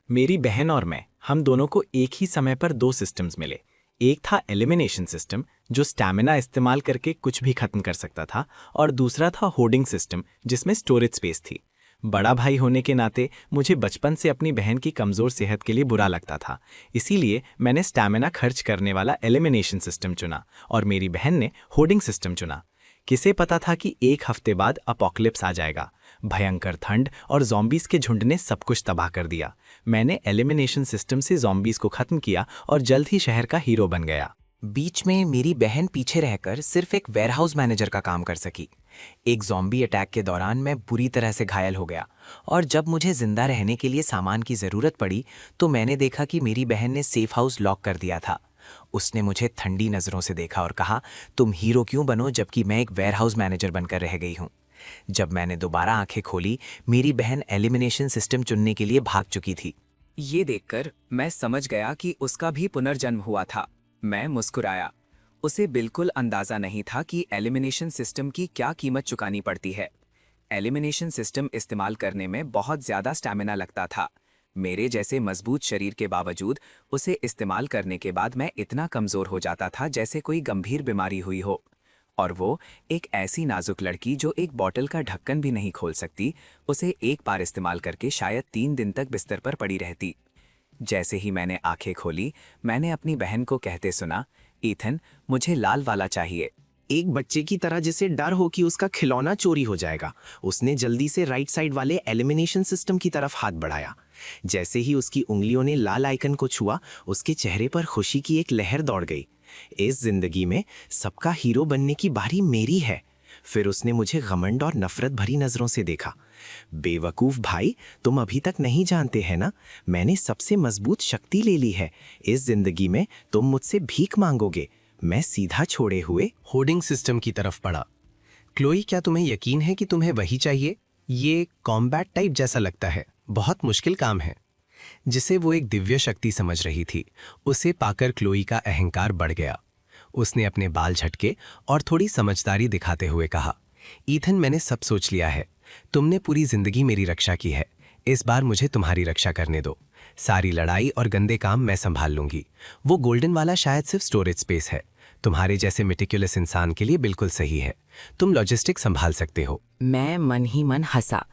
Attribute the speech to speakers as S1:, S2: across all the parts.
S1: मेरी बहन और मैं हम दोनों को एक ही समय पर दो सिस्टम्स मिले। एक था एलिमिनेशन सिस्टम जो स्टैमिना इस्तेमाल करके कुछ भी खत्म कर सकता था, और दूसरा था होर्डिंग सिस्टम जिसमें स्टोरेज स्पेस थी। बड़ा भाई होने के नाते मुझे बचपन से अपनी बहन की कमज़ोर सेहत के लिए बुरा लगता था, इसीलिए मैंने स्टैमिना खर्च करने वाला एलिमिनेशन सिस्टम चुना और मेरी बहन ने होर्डिंग सिस्टम चुना। किसे पता था कि एक हफ्ते बाद अपोकलिप्स आ जाएगा। भयंकर ठंड और ज़ॉम्बीज़ के झुंड ने सब कुछ तबाह कर दिया। मैंने एलिमिनेशन सिस्टम से ज़ॉम्बीज़ को ख़त्म किया और जल्द ही शहर का हीरो बन गया।
S2: बीच में मेरी बहन पीछे रहकर सिर्फ एक वेयरहाउस मैनेजर का काम कर सकी। एक ज़ॉम्बी अटैक के दौरान मैं बुरी तरह से घायल हो गया और जब मुझे जिंदा रहने के लिए सामान की ज़रूरत पड़ी तो मैंने देखा कि मेरी बहन ने सेफ हाउस लॉक कर दिया था। उसने मुझे ठंडी नज़रों से देखा और कहा, तुम हीरो क्यों बनो जबकि मैं एक वेयरहाउस मैनेजर बनकर रह गई हूँ। जब मैंने दोबारा आंखें खोली, मेरी बहन एलिमिनेशन सिस्टम चुनने के लिए भाग चुकी थी।
S3: ये देखकर मैं समझ गया कि उसका भी पुनर्जन्म हुआ था। मैं मुस्कुराया। उसे बिल्कुल अंदाजा नहीं था कि एलिमिनेशन सिस्टम की क्या कीमत चुकानी पड़ती है। एलिमिनेशन सिस्टम इस्तेमाल करने में बहुत ज़्यादा स्टैमिना लगता था। मेरे जैसे मजबूत शरीर के बावजूद उसे इस्तेमाल करने के बाद मैं इतना कमज़ोर हो जाता था जैसे कोई गंभीर बीमारी हुई हो। और वो एक ऐसी नाजुक लड़की जो एक बॉटल का ढक्कन भी नहीं खोल सकती, उसे एक बार इस्तेमाल करके शायद 3 दिन तक बिस्तर पर पड़ी रहती। जैसे ही मैंने आंखें खोली, मैंने अपनी बहन को कहते सुना, ईथन, मुझे लाल वाला चाहिए।
S2: एक बच्चे की तरह जिसे डर हो कि उसका खिलौना चोरी हो जाएगा, उसने जल्दी से राइट साइड वाले एलिमिनेशन सिस्टम की तरफ हाथ बढ़ाया। जैसे ही उसकी उंगलियों ने लाल आइकन को छुआ, उसके चेहरे पर खुशी की एक लहर दौड़ गई। इस जिंदगी में सबका हीरो बनने की बारी मेरी है। फिर उसने मुझे घमंड और नफरत भरी नजरों से देखा। बेवकूफ भाई, तुम अभी तक नहीं जानते हैं ना, मैंने सबसे मजबूत शक्ति ले ली है। इस जिंदगी में तुम मुझसे भीख मांगोगे, मैं सीधा छोड़े हुए
S4: होर्डिंग सिस्टम की तरफ बढ़ा। क्लोई, क्या तुम्हें यकीन है कि तुम्हें वही चाहिए? ये कॉम्बैट टाइप जैसा लगता है, बहुत मुश्किल काम है। जिसे वो एक दिव्य शक्ति समझ रही थी, उसे पाकर क्लोई का अहंकार बढ़ गया। उसने अपने बाल झटके और थोड़ी समझदारी दिखाते हुए कहा, ईथन, मैंने सब सोच लिया है। तुमने पूरी जिंदगी मेरी रक्षा की है, इस बार मुझे तुम्हारी रक्षा करने दो। सारी लड़ाई और गंदे काम मैं संभाल लूंगी। वो गोल्डन वाला शायद सिर्फ स्टोरेज स्पेस है, तुम्हारे जैसे मेटिकुलस इंसान के लिए बिल्कुल सही है। तुम लॉजिस्टिक संभाल सकते हो।
S3: मैं मन ही मन हंसा।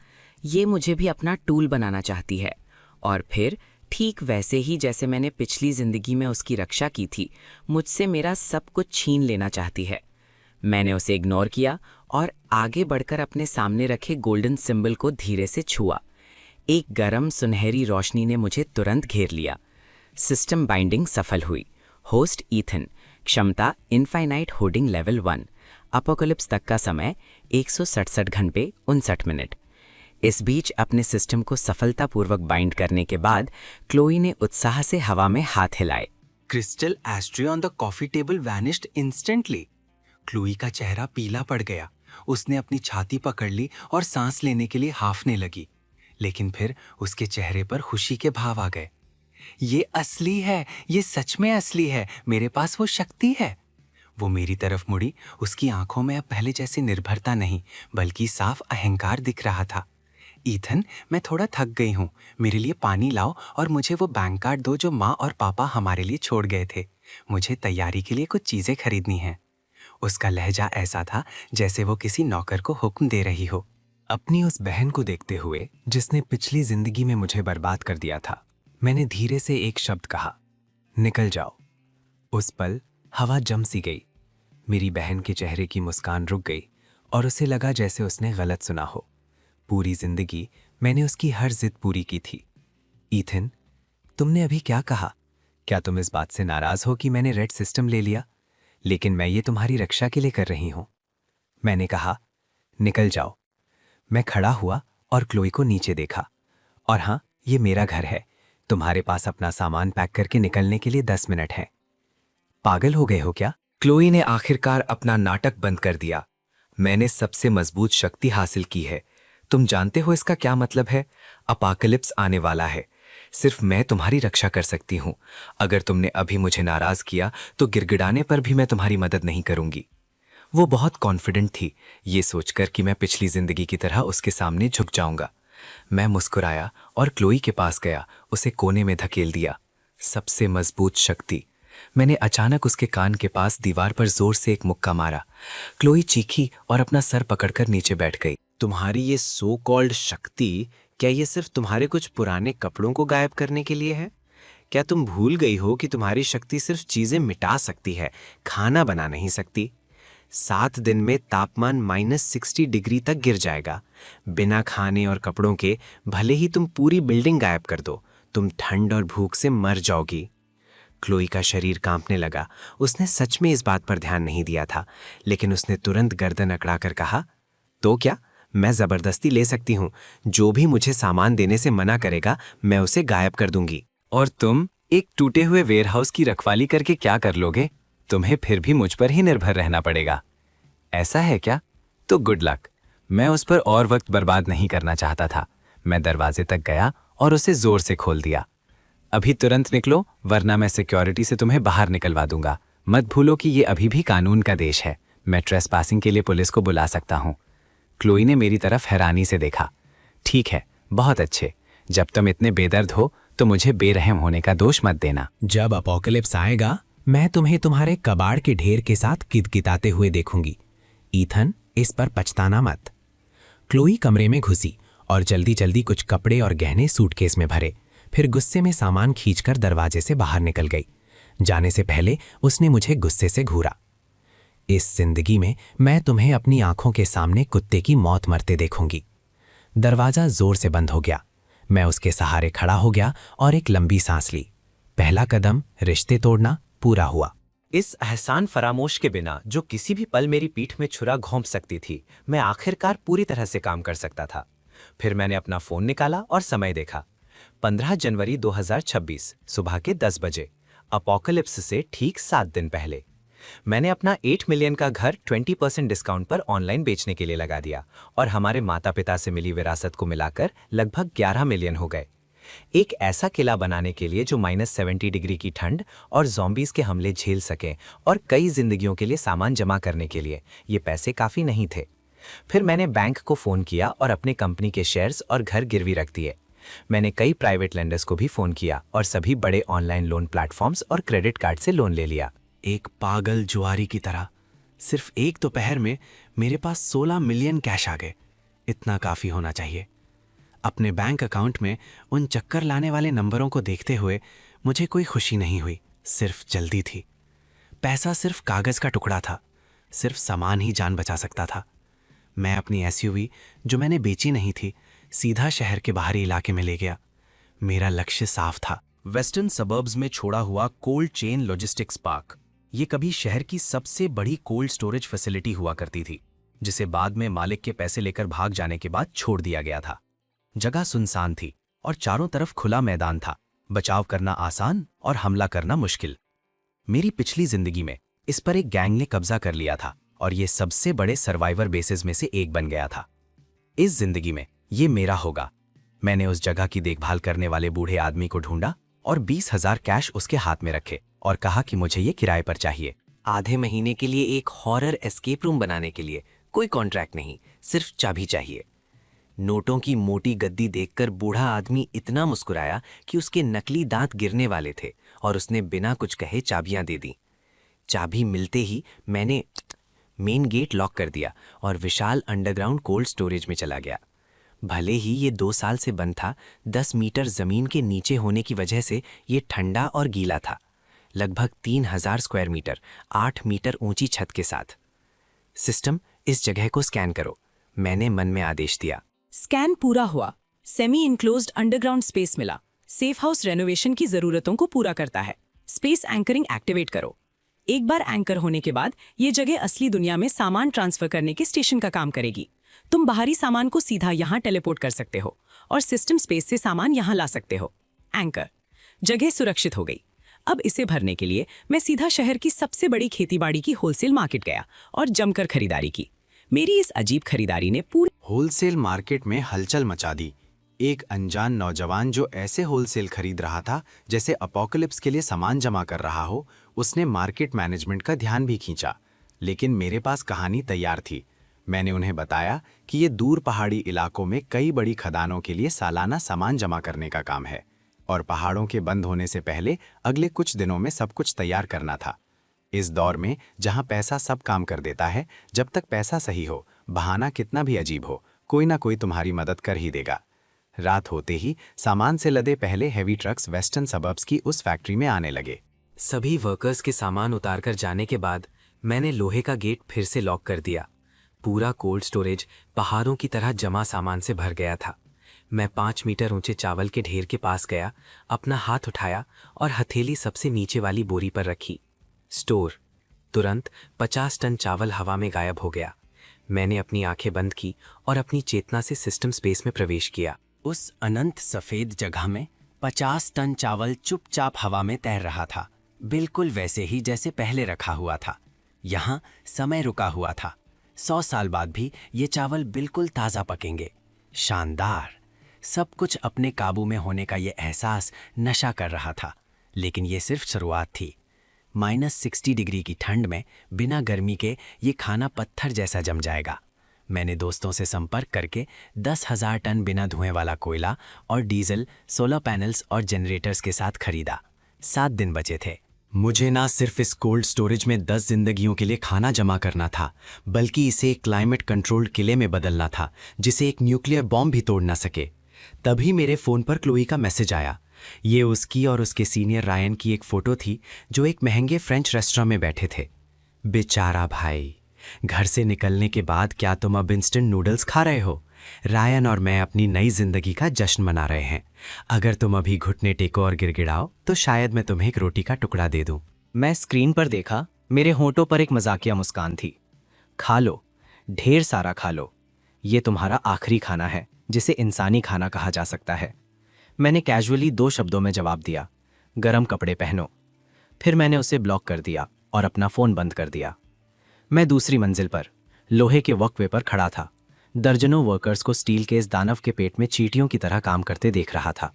S3: ये मुझे भी अपना टूल बनाना चाहती है, और फिर ठीक वैसे ही जैसे मैंने पिछली जिंदगी में उसकी रक्षा की थी, मुझसे मेरा सब कुछ छीन लेना चाहती है। मैंने उसे इग्नोर किया और आगे बढ़कर अपने सामने रखे गोल्डन सिंबल को धीरे से छुआ। एक गरम सुनहरी रोशनी ने मुझे तुरंत घेर लिया। सिस्टम बाइंडिंग सफल हुई। होस्ट ईथन, क्षमता इनफाइनाइट होर्डिंग लेवल 1, अपोकलिप्स तक का समय 167 घंटे 59 मिनट। इस बीच अपने सिस्टम को सफलतापूर्वक बाइंड करने के बाद क्लोई ने उत्साह से हवा में हाथ हिलाए।
S5: Crystal ashtray on the coffee table vanished instantly. Chloe का चेहरा पीला पड़ गया। उसने अपनी छाती पकड़ ली और सांस लेने के लिए हांफने लगी, लेकिन फिर उसके चेहरे पर खुशी के भाव आ गए। ये असली है, ये सच में असली है, मेरे पास वो शक्ति है। वो मेरी तरफ मुड़ी। उसकी आंखों में अब पहले जैसी निर्भरता नहीं, बल्कि साफ अहंकार दिख रहा था। ईथन, मैं थोड़ा थक गई हूँ, मेरे लिए पानी लाओ और मुझे वो बैंक कार्ड दो जो माँ और पापा हमारे लिए छोड़ गए थे। मुझे तैयारी के लिए कुछ चीज़ें खरीदनी हैं। उसका लहजा ऐसा था जैसे वो किसी नौकर को हुक्म दे रही हो।
S4: अपनी उस बहन को देखते हुए जिसने पिछली जिंदगी में मुझे बर्बाद कर दिया था, मैंने धीरे से एक शब्द कहा, निकल जाओ। उस पल हवा जम सी गई। मेरी बहन के चेहरे की मुस्कान रुक गई और उसे लगा जैसे उसने गलत सुना हो। पूरी जिंदगी मैंने उसकी हर जिद पूरी की थी। ईथन, तुमने अभी क्या कहा? क्या तुम इस बात से नाराज हो कि मैंने रेड सिस्टम ले लिया? लेकिन मैं ये तुम्हारी रक्षा के लिए कर रही हूं। मैंने कहा, निकल जाओ। मैं खड़ा हुआ और क्लोई को नीचे देखा। और हाँ, ये मेरा घर है। तुम्हारे पास अपना सामान पैक करके निकलने के लिए 10 मिनट हैं। पागल हो गए हो क्या?
S2: क्लोई ने आखिरकार अपना नाटक बंद कर दिया। मैंने सबसे मजबूत शक्ति हासिल की है। तुम जानते हो इसका क्या मतलब है? अपोकलिप्स आने वाला है। सिर्फ मैं तुम्हारी रक्षा कर सकती हूँ। अगर तुमने अभी मुझे नाराज किया तो गिड़गिड़ाने पर भी मैं तुम्हारी मदद नहीं करूंगी। वो बहुत कॉन्फिडेंट थी, ये सोचकर कि मैं पिछली जिंदगी की तरह उसके सामने झुक जाऊंगा।
S4: मैं मुस्कुराया और क्लोई के पास गया, उसे कोने में धकेल दिया। सबसे मजबूत शक्ति। मैंने अचानक उसके कान के पास दीवार पर जोर से एक मुक्का मारा। क्लोई चीखी और अपना सर पकड़कर नीचे बैठ गई।
S2: तुम्हारी ये सो कॉल्ड शक्ति, क्या ये सिर्फ तुम्हारे कुछ पुराने कपड़ों को गायब करने के लिए है? क्या तुम भूल गई हो कि तुम्हारी शक्ति सिर्फ चीजें मिटा सकती है, खाना बना नहीं सकती? 7 दिन में तापमान -60 डिग्री तक गिर जाएगा। बिना खाने और कपड़ों के भले ही तुम पूरी बिल्डिंग गायब कर दो, तुम ठंड और भूख से मर जाओगी। क्लोई का शरीर कांपने लगा। उसने सच में इस बात पर ध्यान नहीं दिया था, लेकिन उसने तुरंत गर्दन अकड़ाकर कहा, तो क्या, मैं जबरदस्ती ले सकती हूँ। जो भी मुझे सामान देने से मना करेगा, मैं उसे गायब कर दूंगी।
S4: और तुम एक टूटे हुए वेयरहाउस की रखवाली करके क्या कर लोगे? तुम्हें फिर भी मुझ पर ही निर्भर रहना पड़ेगा। ऐसा है क्या? तो गुड लक। मैं उस पर और वक्त बर्बाद नहीं करना चाहता था। मैं दरवाजे तक गया और उसे जोर से खोल दिया। अभी तुरंत निकलो, वरना मैं सिक्योरिटी से तुम्हें बाहर निकलवा दूंगा। मत भूलो कि ये अभी भी कानून का देश है। मैं ट्रेसपासिंग के लिए पुलिस को बुला सकता हूँ। क्लोई ने मेरी तरफ हैरानी से देखा। ठीक है, बहुत अच्छे। जब तुम इतने बेदर्द हो तो मुझे बेरहम होने का दोष मत देना।
S6: जब अपोकलिप्स आएगा, मैं तुम्हें तुम्हारे कबाड़ के ढेर के साथ कितकिताते हुए देखूंगी। ईथन, इस पर पछताना मत। क्लोई कमरे में घुसी और जल्दी जल्दी कुछ कपड़े और गहने सूटकेस में भरे। फिर गुस्से में सामान खींचकर दरवाजे से बाहर निकल गई। जाने से पहले उसने मुझे गुस्से से घूरा। इस जिंदगी में मैं तुम्हें अपनी आंखों के सामने कुत्ते की मौत मरते देखूंगी। दरवाजा जोर से बंद हो गया। मैं उसके सहारे खड़ा हो गया और एक लंबी सांस ली। पहला कदम, रिश्ते तोड़ना, पूरा हुआ।
S2: इस एहसान फरामोश के बिना जो किसी भी पल मेरी पीठ में छुरा घोंप सकती थी, मैं आखिरकार पूरी तरह से काम कर सकता था। फिर मैंने अपना फोन निकाला और समय देखा। 15 जनवरी 2026 सुबह के 10 बजे, अपोकलिप्स से ठीक 7 दिन पहले। मैंने अपना 8 मिलियन का घर 20% डिस्काउंट पर ऑनलाइन बेचने के लिए लगा दिया और हमारे माता पिता से मिली विरासत को मिलाकर लगभग 11 मिलियन हो गए। एक ऐसा किला बनाने के लिए जो -70 डिग्री की ठंड और ज़ॉम्बीज़ के हमले झेल सके, और कई जिंदगियों के लिए सामान जमा करने के लिए ये पैसे काफ़ी नहीं थे। फिर मैंने बैंक को फ़ोन किया और अपने कंपनी के शेयर्स और घर गिरवी रख दिए। मैंने कई प्राइवेट लेंडर्स को भी फ़ोन किया और सभी बड़े ऑनलाइन लोन प्लेटफॉर्म्स और क्रेडिट कार्ड से लोन ले लिया।
S7: एक पागल जुआरी की तरह सिर्फ एक दोपहर में मेरे पास 16 मिलियन कैश आ गए। इतना काफ़ी होना चाहिए। अपने बैंक अकाउंट में उन चक्कर लाने वाले नंबरों को देखते हुए मुझे कोई खुशी नहीं हुई, सिर्फ जल्दी थी। पैसा सिर्फ कागज़ का टुकड़ा था, सिर्फ सामान ही जान बचा सकता था। मैं अपनी एसयूवी, जो मैंने बेची नहीं थी, सीधा शहर के बाहरी इलाके में ले गया। मेरा लक्ष्य साफ था,
S8: वेस्टर्न सबर्ब्स में छोड़ा हुआ कोल्ड चेन लॉजिस्टिक्स पार्क। ये कभी शहर की सबसे बड़ी कोल्ड स्टोरेज फैसिलिटी हुआ करती थी, जिसे बाद में मालिक के पैसे लेकर भाग जाने के बाद छोड़ दिया गया था। जगह सुनसान थी और चारों तरफ खुला मैदान था। बचाव करना आसान और हमला करना मुश्किल। मेरी पिछली जिंदगी में इस पर एक गैंग ने कब्जा कर लिया था और ये सबसे बड़े सर्वाइवर बेसेस में से एक बन गया था। इस जिंदगी में ये मेरा होगा। मैंने उस जगह की देखभाल करने वाले बूढ़े आदमी को ढूंढा और 20,000 कैश उसके हाथ में रखे और कहा कि मुझे ये किराए पर चाहिए।
S3: आधे महीने के लिए एक हॉरर एस्केप रूम बनाने के लिए कोई कॉन्ट्रैक्ट नहीं, सिर्फ चाबी चाहिए। नोटों की मोटी गद्दी देखकर बूढ़ा आदमी इतना मुस्कुराया कि उसके नकली दांत गिरने वाले थे और उसने बिना कुछ कहे चाबियां दे दी। चाबी मिलते ही मैंने मेन गेट लॉक कर दिया और विशाल अंडरग्राउंड कोल्ड स्टोरेज में चला गया। भले ही ये 2 साल से बंद था, 10 मीटर जमीन के नीचे होने की वजह से ये ठंडा और गीला था। लगभग 3000 स्क्वायर मीटर, 8 मीटर ऊंची छत के साथ। सिस्टम, इस जगह को स्कैन करो, मैंने मन में आदेश दिया।
S9: स्कैन पूरा हुआ। सेमी इनक्लोज्ड अंडरग्राउंड स्पेस मिला। सेफ हाउस रेनोवेशन की जरूरतों को पूरा करता है। स्पेस एंकरिंग एक्टिवेट करो। एक बार एंकर होने के बाद ये जगह असली दुनिया में सामान ट्रांसफर करने के स्टेशन का काम करेगी। तुम बाहरी सामान को सीधा यहाँ टेलीपोर्ट कर सकते हो और सिस्टम स्पेस से सामान यहाँ ला सकते हो। एंकर, जगह सुरक्षित हो गई। अब इसे भरने के लिए मैं सीधा शहर की सबसे बड़ी खेतीबाड़ी की होलसेल मार्केट गया और जमकर खरीदारी की। मेरी इस अजीब खरीदारी ने पूरी
S7: होलसेल मार्केट में हलचल मचा दी। एक अनजान नौजवान जो ऐसे होलसेल खरीद रहा था जैसे अपोकलिप्स के लिए सामान जमा कर रहा हो, उसने मार्केट मैनेजमेंट का ध्यान भी खींचा। लेकिन मेरे पास कहानी तैयार थी। मैंने उन्हें बताया कि ये दूर पहाड़ी इलाकों में कई बड़ी खदानों के लिए सालाना सामान जमा करने का काम है और पहाड़ों के बंद होने से पहले अगले कुछ दिनों में सब कुछ तैयार करना था। इस दौर में जहां पैसा सब काम कर देता है, जब तक पैसा सही हो, बहाना कितना भी अजीब हो, कोई ना कोई तुम्हारी मदद कर ही देगा। रात होते ही सामान से लदे पहले हैवी ट्रक्स वेस्टर्न सबर्ब्स की उस फैक्ट्री में आने लगे।
S4: सभी वर्कर्स के सामान उतारकर जाने के बाद मैंने लोहे का गेट फिर से लॉक कर दिया। पूरा कोल्ड स्टोरेज पहाड़ों की तरह जमा सामान से भर गया था। मैं 5 मीटर ऊंचे चावल के ढेर के पास गया, अपना हाथ उठाया और हथेली सबसे नीचे वाली बोरी पर रखी। स्टोर। तुरंत 50 टन चावल हवा में गायब हो गया। मैंने अपनी आंखें बंद की और अपनी चेतना से सिस्टम स्पेस में प्रवेश किया।
S7: उस अनंत सफेद जगह में 50 टन चावल चुपचाप हवा में तैर रहा था, बिल्कुल वैसे ही जैसे पहले रखा हुआ था। यहाँ समय रुका हुआ था। 100 साल बाद भी ये चावल बिल्कुल ताज़ा पकेंगे। शानदार। सब कुछ अपने काबू में होने का ये एहसास नशा कर रहा था, लेकिन ये सिर्फ शुरुआत थी। -60 डिग्री की ठंड में बिना गर्मी के ये खाना पत्थर जैसा जम जाएगा। मैंने दोस्तों से संपर्क करके 10,000 टन बिना धुएं वाला कोयला और डीजल, सोलर पैनल्स और जनरेटर्स के साथ खरीदा। 7 दिन बचे थे। मुझे ना सिर्फ इस कोल्ड स्टोरेज में 10 जिंदगियों के लिए खाना जमा करना था, बल्कि इसे एक क्लाइमेट कंट्रोल्ड किले में बदलना था, जिसे एक न्यूक्लियर बॉम्ब भी तोड़ ना सके। तभी मेरे फ़ोन पर क्लोई का मैसेज आया। ये उसकी और उसके सीनियर रायन की एक फ़ोटो थी, जो एक महंगे फ्रेंच रेस्टोरेंट में बैठे थे। बेचारा भाई, घर से निकलने के बाद क्या तुम अब इंस्टेंट नूडल्स खा रहे हो? रायन और मैं अपनी नई जिंदगी का जश्न मना रहे हैं। अगर तुम अभी घुटने टेको और गिड़गिड़ाओ तो शायद मैं तुम्हें एक रोटी का टुकड़ा दे दूं।
S1: मैं स्क्रीन पर देखा, मेरे होंठों पर एक मजाकिया मुस्कान थी। खा लो, ढेर सारा खा लो। ये तुम्हारा आखिरी खाना है, जिसे इंसानी खाना कहा जा सकता है। मैंने कैजुअली 2 शब्दों में जवाब दिया, गरम कपड़े पहनो। फिर मैंने उसे ब्लॉक कर दिया और अपना फ़ोन बंद कर दिया। मैं दूसरी मंजिल पर लोहे के वॉकवे पर खड़ा था। दर्जनों वर्कर्स को स्टील के इस दानव के पेट में चींटियों की तरह काम करते देख रहा था।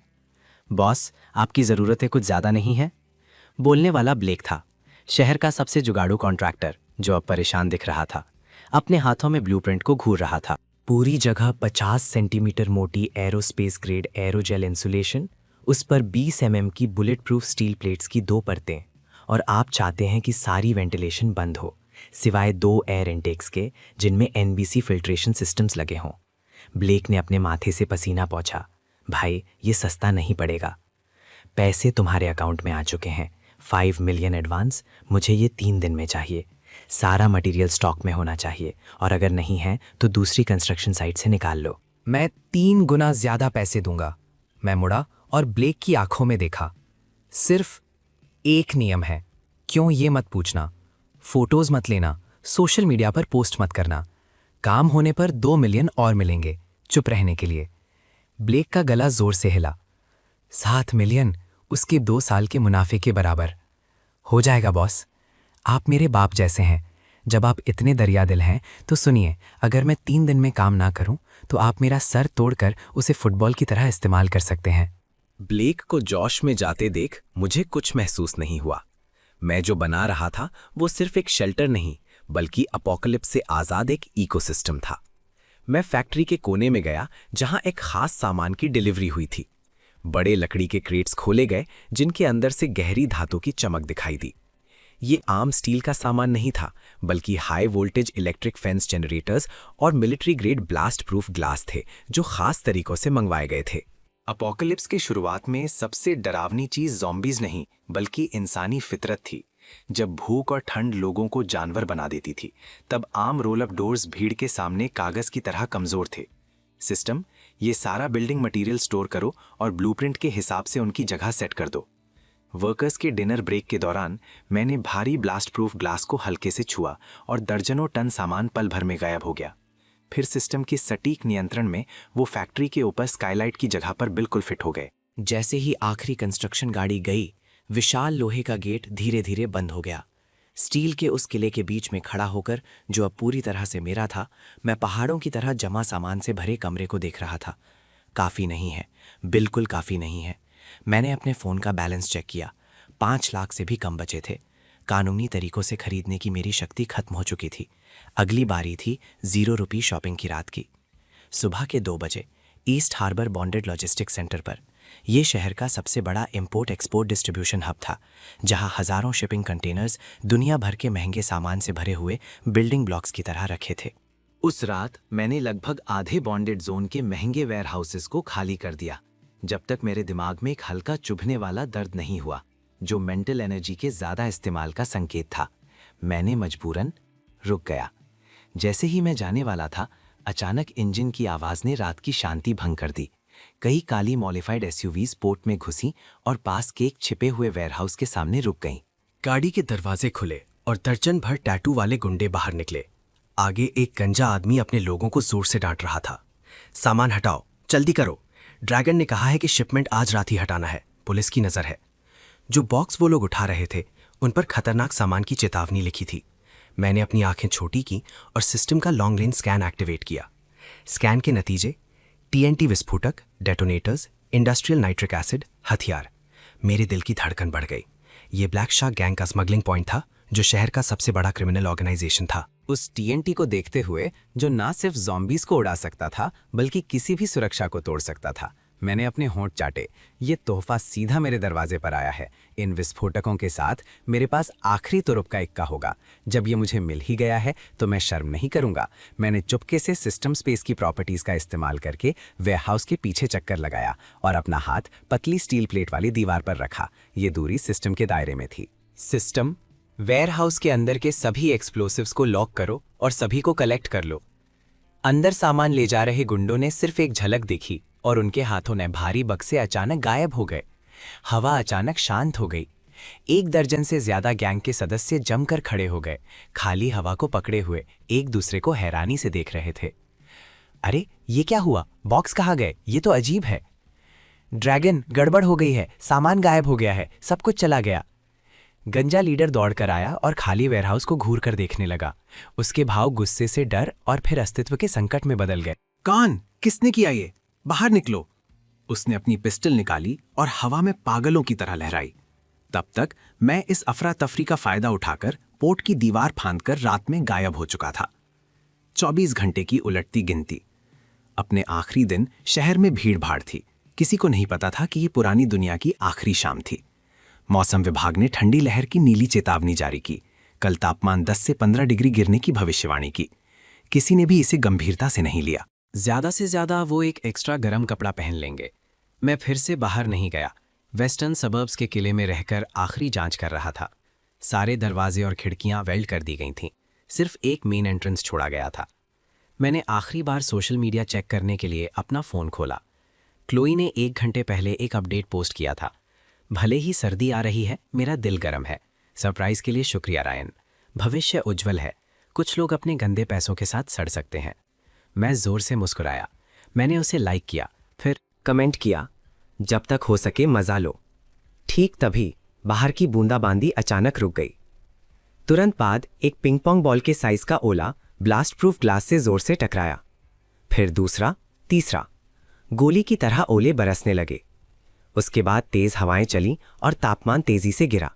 S1: बॉस, आपकी ज़रूरतें कुछ ज़्यादा नहीं हैं? बोलने वाला ब्लेक था, शहर का सबसे जुगाड़ू कॉन्ट्रैक्टर, जो अब परेशान दिख रहा था। अपने हाथों में ब्लूप्रिंट को घूर रहा था। पूरी जगह 50 सेंटीमीटर मोटी एरोस्पेस ग्रेड एरोजेल इंसुलेशन, उस पर 20 mm की बुलेट प्रूफ स्टील प्लेट्स की 2 परतें, और आप चाहते हैं कि सारी वेंटिलेशन बंद हो, सिवाय 2 एयर इनटेक्स के, जिनमें NBC फिल्ट्रेशन सिस्टम्स लगे हों। ब्लेक ने अपने माथे से पसीना पोंछा। भाई, ये सस्ता नहीं पड़ेगा। पैसे तुम्हारे अकाउंट में आ चुके हैं, 5 मिलियन एडवांस। मुझे ये 3 दिन में चाहिए। सारा मटेरियल स्टॉक में होना चाहिए, और अगर नहीं है तो दूसरी कंस्ट्रक्शन साइट से निकाल लो।
S4: मैं 3 गुना ज्यादा पैसे दूंगा। मैं मुड़ा और ब्लेक की आंखों में देखा। सिर्फ एक नियम है, क्यों ये मत पूछना। फोटोज मत लेना, सोशल मीडिया पर पोस्ट मत करना। काम होने पर 2 मिलियन और मिलेंगे, चुप रहने के लिए। ब्लेक का गला जोर से हिला। 7 मिलियन, उसके 2 साल के मुनाफे के बराबर। हो जाएगा बॉस, आप मेरे बाप जैसे हैं। जब आप इतने दरियादिल हैं तो सुनिए, अगर मैं 3 दिन में काम ना करूं तो आप मेरा सर तोड़कर उसे फुटबॉल की तरह इस्तेमाल कर सकते हैं।
S6: ब्लेक को जोश में जाते देख मुझे कुछ महसूस नहीं हुआ। मैं जो बना रहा था वो सिर्फ एक शेल्टर नहीं, बल्कि अपोकलिप्स से आज़ाद एक इकोसिस्टम था। मैं फैक्ट्री के कोने में गया जहां एक खास सामान की डिलीवरी हुई थी। बड़े लकड़ी के क्रेट्स खोले गए, जिनके अंदर से गहरी धातु की चमक दिखाई दी। ये आम स्टील का सामान नहीं था, बल्कि high voltage electric fence generators और military grade blast proof glass थे, जो खास तरीकों से मंगवाए गए थे। अपोकलिप्स की शुरुआत में सबसे डरावनी चीज ज़ॉम्बीज नहीं, बल्कि इंसानी फितरत थी। जब भूख और ठंड लोगों को जानवर बना देती थी, तब आम रोल अप डोर्स भीड़ के सामने कागज की तरह कमजोर थे। सिस्टम, ये सारा बिल्डिंग मटेरियल स्टोर करो और ब्लूप्रिंट के हिसाब से उनकी जगह सेट कर दो। वर्कर्स के डिनर ब्रेक के दौरान मैंने भारी ब्लास्ट प्रूफ ग्लास को हल्के से छुआ और दर्जनों टन सामान पल भर में गायब हो गया। फिर सिस्टम की सटीक नियंत्रण में वो फैक्ट्री के ऊपर स्काईलाइट की जगह पर बिल्कुल फिट हो गए।
S1: जैसे ही आखिरी कंस्ट्रक्शन गाड़ी गई, विशाल लोहे का गेट धीरे धीरे बंद हो गया। स्टील के उस किले के बीच में खड़ा होकर, जो अब पूरी तरह से मेरा था, मैं पहाड़ों की तरह जमा सामान से भरे कमरे को देख रहा था। काफ़ी नहीं है, बिल्कुल काफ़ी नहीं है। मैंने अपने फ़ोन का बैलेंस चेक किया, 5 लाख से भी कम बचे थे। कानूनी तरीकों से खरीदने की मेरी शक्ति खत्म हो चुकी थी।
S2: अगली बारी थी 0 रुपये शॉपिंग की रात की। सुबह के 2 बजे east harbour bonded logistic centre पर। ये शहर का सबसे बड़ा इंपोर्ट एक्सपोर्ट डिस्ट्रीब्यूशन हब था, जहां हजारों शिपिंग कंटेनर्स दुनिया भर के महंगे सामान से भरे हुए बिल्डिंग ब्लॉक्स की तरह रखे थे।
S7: उस रात मैंने लगभग आधे बॉन्डेड जोन के महंगे वेयर हाउसेस को खाली कर दिया, जब तक मेरे दिमाग में एक हल्का चुभने वाला दर्द नहीं हुआ, जो मेंटल एनर्जी के ज्यादा इस्तेमाल का संकेत था। मैंने मजबूरन रुक गया। जैसे ही मैं जाने वाला था, अचानक इंजन की आवाज ने रात की शांति भंग कर दी। कई काली मॉडिफाइड एसयूवीज पोर्ट में घुसी और पास के एक छिपे हुए वेयरहाउस के सामने रुक गईं।
S8: गाड़ी के दरवाजे खुले और दर्जन भर टैटू वाले गुंडे बाहर निकले। आगे एक गंजा आदमी अपने लोगों को जोर से डांट रहा था। सामान हटाओ, जल्दी करो। ड्रैगन ने कहा है कि शिपमेंट आज रात ही हटाना है, पुलिस की नजर है। जो बॉक्स वो लोग उठा रहे थे, उन पर खतरनाक सामान की चेतावनी लिखी थी। मैंने अपनी आंखें छोटी की और सिस्टम का लॉन्ग रेंज स्कैन एक्टिवेट किया। स्कैन के नतीजे TNT विस्फोटक, डेटोनेटर्स, इंडस्ट्रियल नाइट्रिक एसिड, हथियार। मेरे दिल की धड़कन बढ़ गई। ये ब्लैक शार्क गैंग का स्मगलिंग पॉइंट था, जो शहर का सबसे बड़ा क्रिमिनल ऑर्गेनाइजेशन था।
S1: उस TNT को देखते हुए, जो ना सिर्फ ज़ॉम्बीज को उड़ा सकता था बल्कि किसी भी सुरक्षा को तोड़ सकता था, मैंने अपने होंठ चाटे। ये तोहफा सीधा मेरे दरवाजे पर आया है। इन विस्फोटकों के साथ मेरे पास आखिरी तुरुप का इक्का होगा। जब ये मुझे मिल ही गया है तो मैं शर्म नहीं करूंगा। मैंने चुपके से सिस्टम स्पेस की प्रॉपर्टीज का इस्तेमाल करके वेयरहाउस के पीछे चक्कर लगाया और अपना हाथ पतली स्टील प्लेट वाली दीवार पर रखा। ये दूरी सिस्टम के दायरे में थी। सिस्टम, वेयरहाउस के अंदर के सभी एक्सप्लोसिव्स को लॉक करो और सभी को कलेक्ट कर लो। अंदर सामान ले जा रहे गुंडों ने सिर्फ एक झलक देखी और उनके हाथों ने भारी बक्से अचानक गायब हो गए। हवा अचानक शांत हो गई। 1 दर्जन से ज्यादा गैंग के सदस्य जमकर खड़े हो गए, खाली हवा को पकड़े हुए एक दूसरे को हैरानी से देख रहे थे। अरे ये क्या हुआ? बॉक्स कहाँ गए? ये तो अजीब है। ड्रैगन, गड़बड़ हो गई है, सामान गायब हो गया है, सब कुछ चला गया। गंजा लीडर दौड़कर आया और खाली वेयरहाउस को घूर कर देखने लगा। उसके भाव गुस्से से डर और फिर अस्तित्व के संकट में बदल गए।
S7: कान, किसने किया ये? बाहर निकलो। उसने अपनी पिस्टल निकाली और हवा में पागलों की तरह लहराई। तब तक मैं इस अफरा तफरी का फायदा उठाकर पोर्ट की दीवार फांदकर रात में गायब हो चुका था। 24 घंटे की उलटती गिनती। अपने आखिरी दिन शहर में भीड़ भाड़ थी। किसी को नहीं पता था कि ये पुरानी दुनिया की आखिरी शाम थी। मौसम विभाग ने ठंडी लहर की नीली चेतावनी जारी की। कल तापमान 10 से 15 डिग्री गिरने की भविष्यवाणी की। किसी ने भी इसे गंभीरता से नहीं लिया।
S1: ज्यादा से ज्यादा वो एक एक्स्ट्रा गर्म कपड़ा पहन लेंगे। मैं फिर से बाहर नहीं गया। वेस्टर्न सबर्ब्स के किले में रहकर आखिरी जांच कर रहा था। सारे दरवाजे और खिड़कियां वेल्ड कर दी गई थीं। सिर्फ एक मेन एंट्रेंस छोड़ा गया था। मैंने आखिरी बार सोशल मीडिया चेक करने के लिए अपना फ़ोन खोला। क्लोई ने 1 घंटे पहले एक अपडेट पोस्ट किया था। भले ही सर्दी आ रही है, मेरा दिल गर्म है। सरप्राइज के लिए शुक्रिया रायन। भविष्य उज्जवल है। कुछ लोग अपने गंदे पैसों के साथ सड़ सकते हैं। मैं जोर से मुस्कुराया। मैंने उसे लाइक किया, फिर
S2: कमेंट किया, जब तक हो सके मजा लो। ठीक तभी बाहर की बूंदाबांदी अचानक रुक गई। तुरंत बाद एक पिंग पोंग बॉल के साइज का ओला ब्लास्ट प्रूफ ग्लास से जोर से टकराया। फिर दूसरा, तीसरा। गोली की तरह ओले बरसने लगे। उसके बाद तेज हवाएं चलीं और तापमान तेजी से गिरा।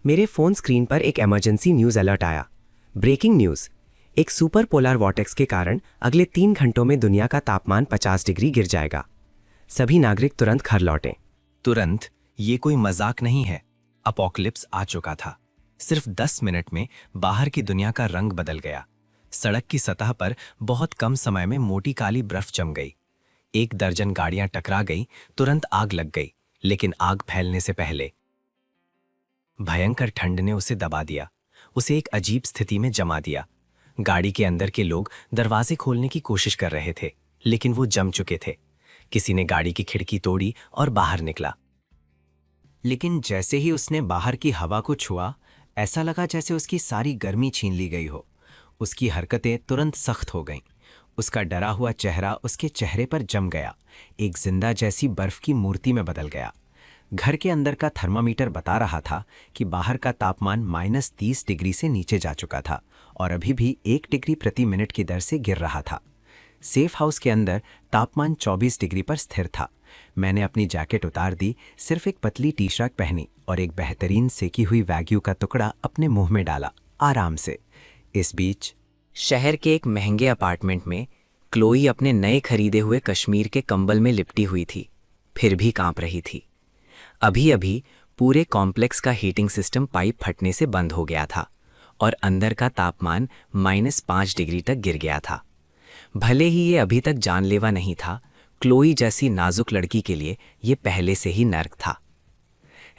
S2: मेरे फोन स्क्रीन पर एक इमरजेंसी न्यूज अलर्ट आया। ब्रेकिंग न्यूज, एक सुपर पोलर वॉर्टेक्स के कारण अगले 3 घंटों में दुनिया का तापमान 50 डिग्री गिर जाएगा। सभी नागरिक तुरंत घर लौटें।
S7: तुरंत, ये कोई मजाक नहीं है। अपोकलिप्स आ चुका था। सिर्फ 10 मिनट में बाहर की दुनिया का रंग बदल गया। सड़क की सतह पर बहुत कम समय में मोटी काली बर्फ जम गई। 1 दर्जन गाड़ियां टकरा गई। तुरंत आग लग गई, लेकिन आग फैलने से पहले भयंकर ठंड ने उसे दबा दिया, उसे एक अजीब स्थिति में जमा दिया। गाड़ी के अंदर के लोग दरवाजे खोलने की कोशिश कर रहे थे, लेकिन वो जम चुके थे। किसी ने गाड़ी की खिड़की तोड़ी और बाहर निकला। लेकिन जैसे ही उसने बाहर की हवा को छुआ, ऐसा लगा जैसे उसकी सारी गर्मी छीन ली गई हो। उसकी हरकतें तुरंत सख्त हो गईं। उसका डरा हुआ चेहरा उसके चेहरे पर जम गया, एक जिंदा जैसी बर्फ की मूर्ति में बदल गया। घर के अंदर का थर्मामीटर बता रहा था कि बाहर का तापमान -30 डिग्री से नीचे जा चुका था और अभी भी 1 डिग्री प्रति मिनट की दर से गिर रहा था। सेफ हाउस के अंदर तापमान 24 डिग्री पर स्थिर था। मैंने अपनी जैकेट उतार दी, सिर्फ एक पतली टी शर्ट पहनी और एक बेहतरीन सेकी हुई वैग्यू का टुकड़ा अपने मुंह में डाला, आराम से। इस बीच
S3: शहर के एक महंगे अपार्टमेंट में क्लोई अपने नए खरीदे हुए कश्मीर के कंबल में लिपटी हुई थी, फिर भी कांप रही थी। अभी अभी पूरे कॉम्प्लेक्स का हीटिंग सिस्टम पाइप फटने से बंद हो गया था और अंदर का तापमान -5 डिग्री तक गिर गया था। भले ही ये अभी तक जानलेवा नहीं था, क्लोई जैसी नाजुक लड़की के लिए ये पहले से ही नर्क था।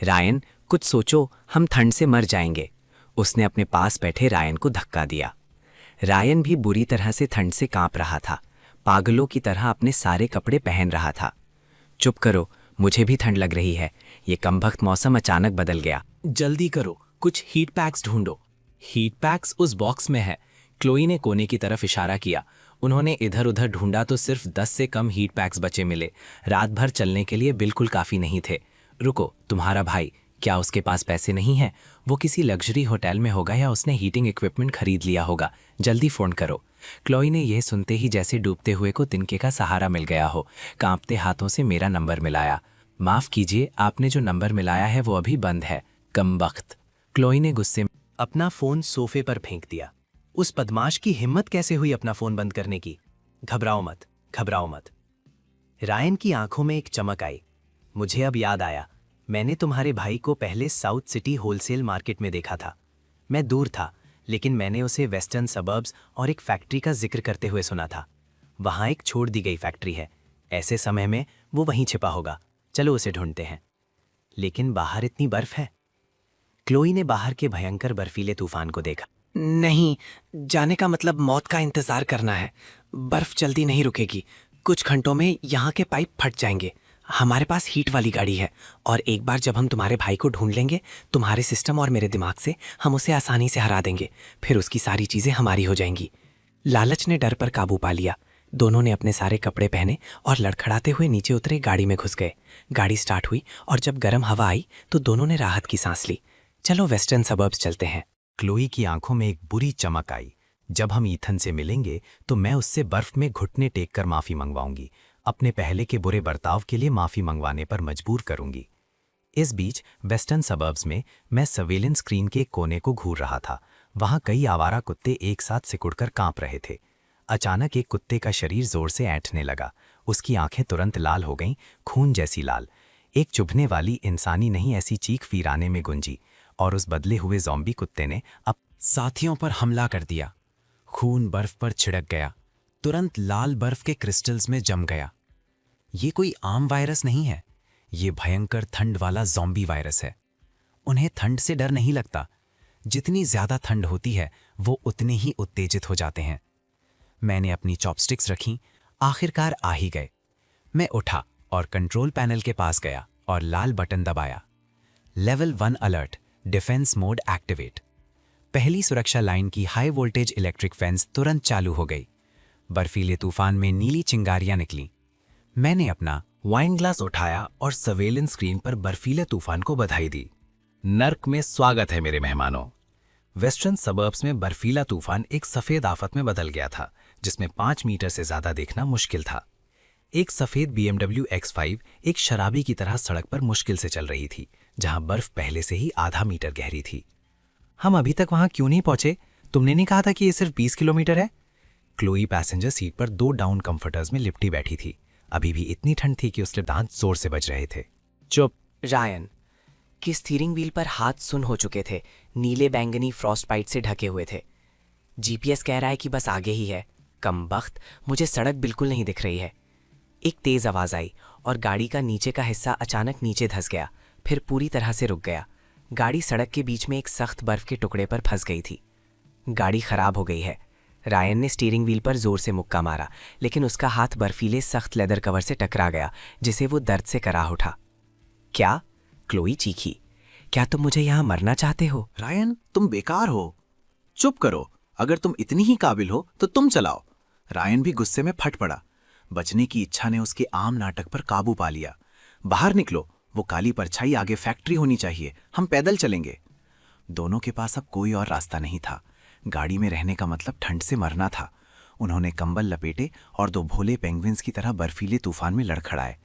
S3: रायन, कुछ सोचो, हम ठंड से मर जाएंगे। उसने अपने पास बैठे रायन को धक्का दिया। रायन भी बुरी तरह से ठंड से कांप रहा था, पागलों की तरह अपने सारे कपड़े पहन रहा था। चुप करो, मुझे भी ठंड लग रही है। ये कमबख्त मौसम अचानक बदल गया।
S1: जल्दी करो, कुछ हीट पैक्स ढूंढो। हीट पैक्स उस बॉक्स में है। क्लोई ने कोने की तरफ इशारा किया। उन्होंने इधर उधर ढूंढा तो सिर्फ 10 से कम हीट पैक्स बचे मिले। रात भर चलने के लिए बिल्कुल काफ़ी नहीं थे। रुको, तुम्हारा भाई, क्या उसके पास पैसे नहीं हैं? वो किसी लग्जरी होटल में होगा या उसने हीटिंग इक्विपमेंट खरीद लिया होगा। जल्दी फ़ोन करो। क्लोई ने यह सुनते ही जैसे डूबते हुए को तिनके का सहारा मिल गया हो, कांपते हाथों से मेरा नंबर मिलाया। माफ़ कीजिए, आपने जो नंबर मिलाया है वो अभी बंद है, कमबख्त। क्लोई ने गुस्से में
S2: अपना फोन सोफे पर फेंक दिया। उस बदमाश की हिम्मत कैसे हुई अपना फोन बंद करने की? घबराओ मत, घबराओ मत। रायन की आंखों में एक चमक आई। मुझे अब याद आया, मैंने तुम्हारे भाई को पहले साउथ सिटी होलसेल मार्केट में देखा था। मैं दूर था, लेकिन मैंने उसे वेस्टर्न सबर्ब्स और एक फैक्ट्री का जिक्र करते हुए सुना था। वहाँ एक छोड़ दी गई फैक्ट्री है। ऐसे समय में वो वहीं छिपा होगा। चलो उसे ढूंढते हैं। लेकिन बाहर इतनी बर्फ है। क्लोई ने बाहर के भयंकर बर्फीले तूफान को देखा।
S7: नहीं, जाने का मतलब मौत का इंतजार करना है। बर्फ जल्दी नहीं रुकेगी। कुछ घंटों में यहाँ के पाइप फट जाएंगे। हमारे पास हीट वाली गाड़ी है और एक बार जब हम तुम्हारे भाई को ढूंढ लेंगे, तुम्हारे सिस्टम और मेरे दिमाग से हम उसे आसानी से हरा देंगे। फिर उसकी सारी चीज़ें हमारी हो जाएंगी। लालच ने डर पर काबू पा लिया। दोनों ने अपने सारे कपड़े पहने और लड़खड़ाते हुए नीचे उतरे, गाड़ी में घुस गए। गाड़ी स्टार्ट हुई और जब गर्म हवा आई तो दोनों ने राहत की सांस ली। चलो वेस्टर्न सबर्ब्स चलते हैं।
S6: क्लोई की आंखों में एक बुरी चमक आई। जब हम ईथन से मिलेंगे तो मैं उससे बर्फ में घुटने टेक कर माफ़ी मंगवाऊंगी। अपने पहले के बुरे बर्ताव के लिए माफ़ी मंगवाने पर मजबूर करूंगी। इस बीच वेस्टर्न सबर्ब्स में मैं सर्वेलेंस स्क्रीन के कोने को घूर रहा था। वहां कई आवारा कुत्ते एक साथ सिकुड़कर कांप रहे थे। अचानक एक कुत्ते का शरीर जोर से ऐंठने लगा। उसकी आंखें तुरंत लाल हो गईं, खून जैसी लाल। एक चुभने वाली इंसानी नहीं ऐसी चीख वीराने में गुंजी और उस बदले हुए ज़ॉम्बी कुत्ते ने अब साथियों पर हमला कर दिया। खून बर्फ पर छिड़क गया, तुरंत लाल बर्फ के क्रिस्टल्स में जम गया। ये कोई आम वायरस नहीं है, ये भयंकर ठंड वाला ज़ॉम्बी वायरस है। उन्हें ठंड से डर नहीं लगता। जितनी ज़्यादा ठंड होती है वो उतने ही उत्तेजित हो जाते हैं। मैंने अपनी चॉपस्टिक्स रखीं, आखिरकार आ ही गए। मैं उठा और कंट्रोल पैनल के पास गया और लाल बटन दबाया। Level 1 alert, defence mode activate. पहली सुरक्षा लाइन की हाई वोल्टेज इलेक्ट्रिक फेंस तुरंत चालू हो गई। बर्फीले तूफान में नीली चिंगारियां निकलीं। मैंने अपना वाइन ग्लास उठाया और सर्वेलेंस स्क्रीन पर बर्फीले तूफान को बधाई दी। नर्क में स्वागत है मेरे मेहमानों। वेस्टर्न सबर्ब्स में बर्फीला तूफान एक सफेद आफत में बदल गया था, जिसमें 5 मीटर से ज्यादा देखना मुश्किल था। एक सफेद BMW X5 एक शराबी की तरह सड़क पर मुश्किल से चल रही थी, जहां बर्फ पहले से ही आधा मीटर गहरी थी। हम अभी तक वहां क्यों नहीं पहुंचे? तुमने नहीं कहा था कि ये सिर्फ 20 किलोमीटर है? क्लोई पैसेंजर सीट पर 2 डाउन कंफर्टर्स में लिपटी बैठी थी। अभी भी इतनी ठंड थी कि उसके दांत जोर से बज रहे थे।
S3: चुप। रायन की स्टीयरिंग व्हील पर हाथ सुन हो चुके थे, नीले बैंगनी फ्रॉस्ट बाइट से ढके हुए थे। GPS कह रहा है कि बस आगे ही है। कमबख्त, मुझे सड़क बिल्कुल नहीं दिख रही है। एक तेज आवाज आई और गाड़ी का नीचे का हिस्सा अचानक नीचे धंस गया, फिर पूरी तरह से रुक गया। गाड़ी सड़क के बीच में एक सख्त बर्फ के टुकड़े पर फंस गई थी। गाड़ी खराब हो गई है। रायन ने स्टीयरिंग व्हील पर जोर से मुक्का मारा, लेकिन उसका हाथ बर्फीले सख्त लेदर कवर से टकरा गया, जिसे वो दर्द से कराह उठा। क्या? क्लोई चीखी। क्या तुम मुझे यहां मरना चाहते हो?
S7: रायन, तुम बेकार हो। चुप करो। अगर तुम इतनी ही काबिल हो तो तुम चलाओ। रायन भी गुस्से में फट पड़ा। बचने की इच्छा ने उसके आम नाटक पर काबू पा लिया। बाहर निकलो, वो काली परछाई आगे फैक्ट्री होनी चाहिए, हम पैदल चलेंगे। दोनों के पास अब कोई और रास्ता नहीं था। गाड़ी में रहने का मतलब ठंड से मरना था। उन्होंने कंबल लपेटे और 2 भोले पेंगुइन्स की तरह बर्फीले तूफान में लड़खड़ाए।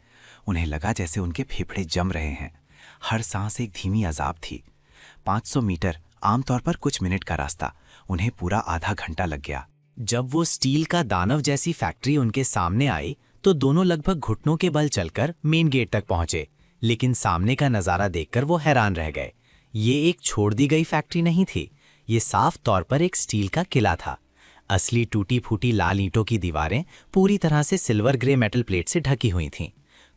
S7: उन्हें लगा जैसे उनके फेफड़े जम रहे हैं। हर सांस एक धीमी अजाब थी। 500 मीटर, आमतौर पर कुछ मिनट का रास्ता, उन्हें पूरा आधा घंटा लग गया। जब वो स्टील का दानव जैसी फैक्ट्री उनके सामने आई तो दोनों लगभग घुटनों के बल चलकर मेन गेट तक पहुंचे, लेकिन सामने का नज़ारा देखकर वो हैरान रह गए। ये एक छोड़ दी गई फैक्ट्री नहीं थी, ये साफ तौर पर एक स्टील का किला था। असली टूटी फूटी लाल ईंटों की दीवारें पूरी तरह से सिल्वर ग्रे मेटल प्लेट से ढकी हुई थीं।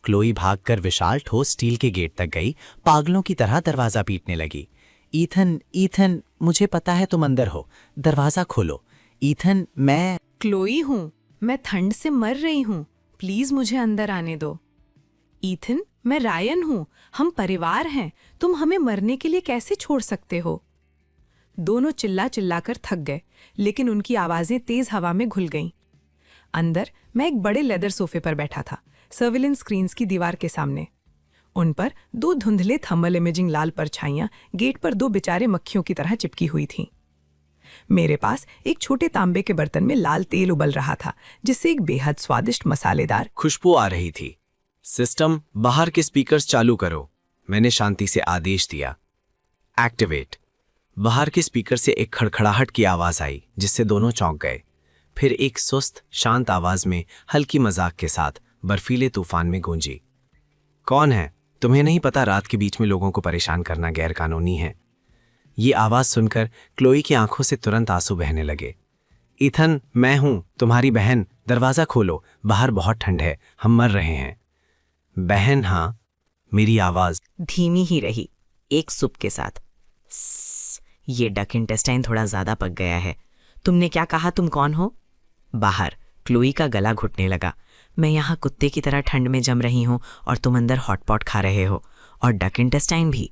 S7: क्लोई भागकर विशाल ठोस स्टील के गेट तक गई, पागलों की तरह दरवाज़ा पीटने लगी। ईथन, ईथन, मुझे पता है तुम अंदर हो, दरवाज़ा खोलो। ईथन, मैं
S9: क्लोई हूँ, मैं ठंड से मर रही हूँ, प्लीज मुझे अंदर आने दो। ईथन, मैं रायन हूँ, हम परिवार हैं, तुम हमें मरने के लिए कैसे छोड़ सकते हो? दोनों चिल्ला चिल्लाकर थक गए, लेकिन उनकी आवाजें तेज हवा में घुल गईं। अंदर मैं एक बड़े लेदर सोफे पर बैठा था, सर्विलेंस स्क्रीन्स की दीवार के सामने। उन पर 2 धुंधले थर्मल इमेजिंग लाल परछाइयां गेट पर 2 बेचारे मक्खियों की तरह चिपकी हुई थीं। मेरे पास एक छोटे तांबे के बर्तन में लाल तेल उबल रहा था, जिससे एक बेहद स्वादिष्ट मसालेदार
S7: खुशबू आ रही थी। सिस्टम, बाहर के स्पीकर्स चालू करो, मैंने शांति से आदेश दिया। एक्टिवेट। बाहर के स्पीकर से एक खड़खड़ाहट की आवाज आई, जिससे दोनों चौंक गए। फिर एक सुस्त शांत आवाज में हल्की मजाक के साथ बर्फीले तूफान में गूंजी, कौन है? तुम्हें नहीं पता रात के बीच में लोगों को परेशान करना गैर कानूनी है? ये आवाज सुनकर क्लोई की आंखों से तुरंत आंसू बहने लगे। ईथन, मैं हूं, तुम्हारी बहन, दरवाजा खोलो, बाहर बहुत ठंड है, हम मर रहे हैं। बहन? हाँ, मेरी आवाज
S3: धीमी ही रही, एक सुप के साथ। "स्स, ये डक इंटेस्टाइन थोड़ा ज्यादा पक गया है। तुमने क्या कहा, तुम कौन हो? बाहर। क्लोई का गला घुटने लगा। मैं यहाँ कुत्ते की तरह ठंड में जम रही हूँ और तुम अंदर हॉटपॉट खा रहे हो, और डक इंटेस्टाइन भी।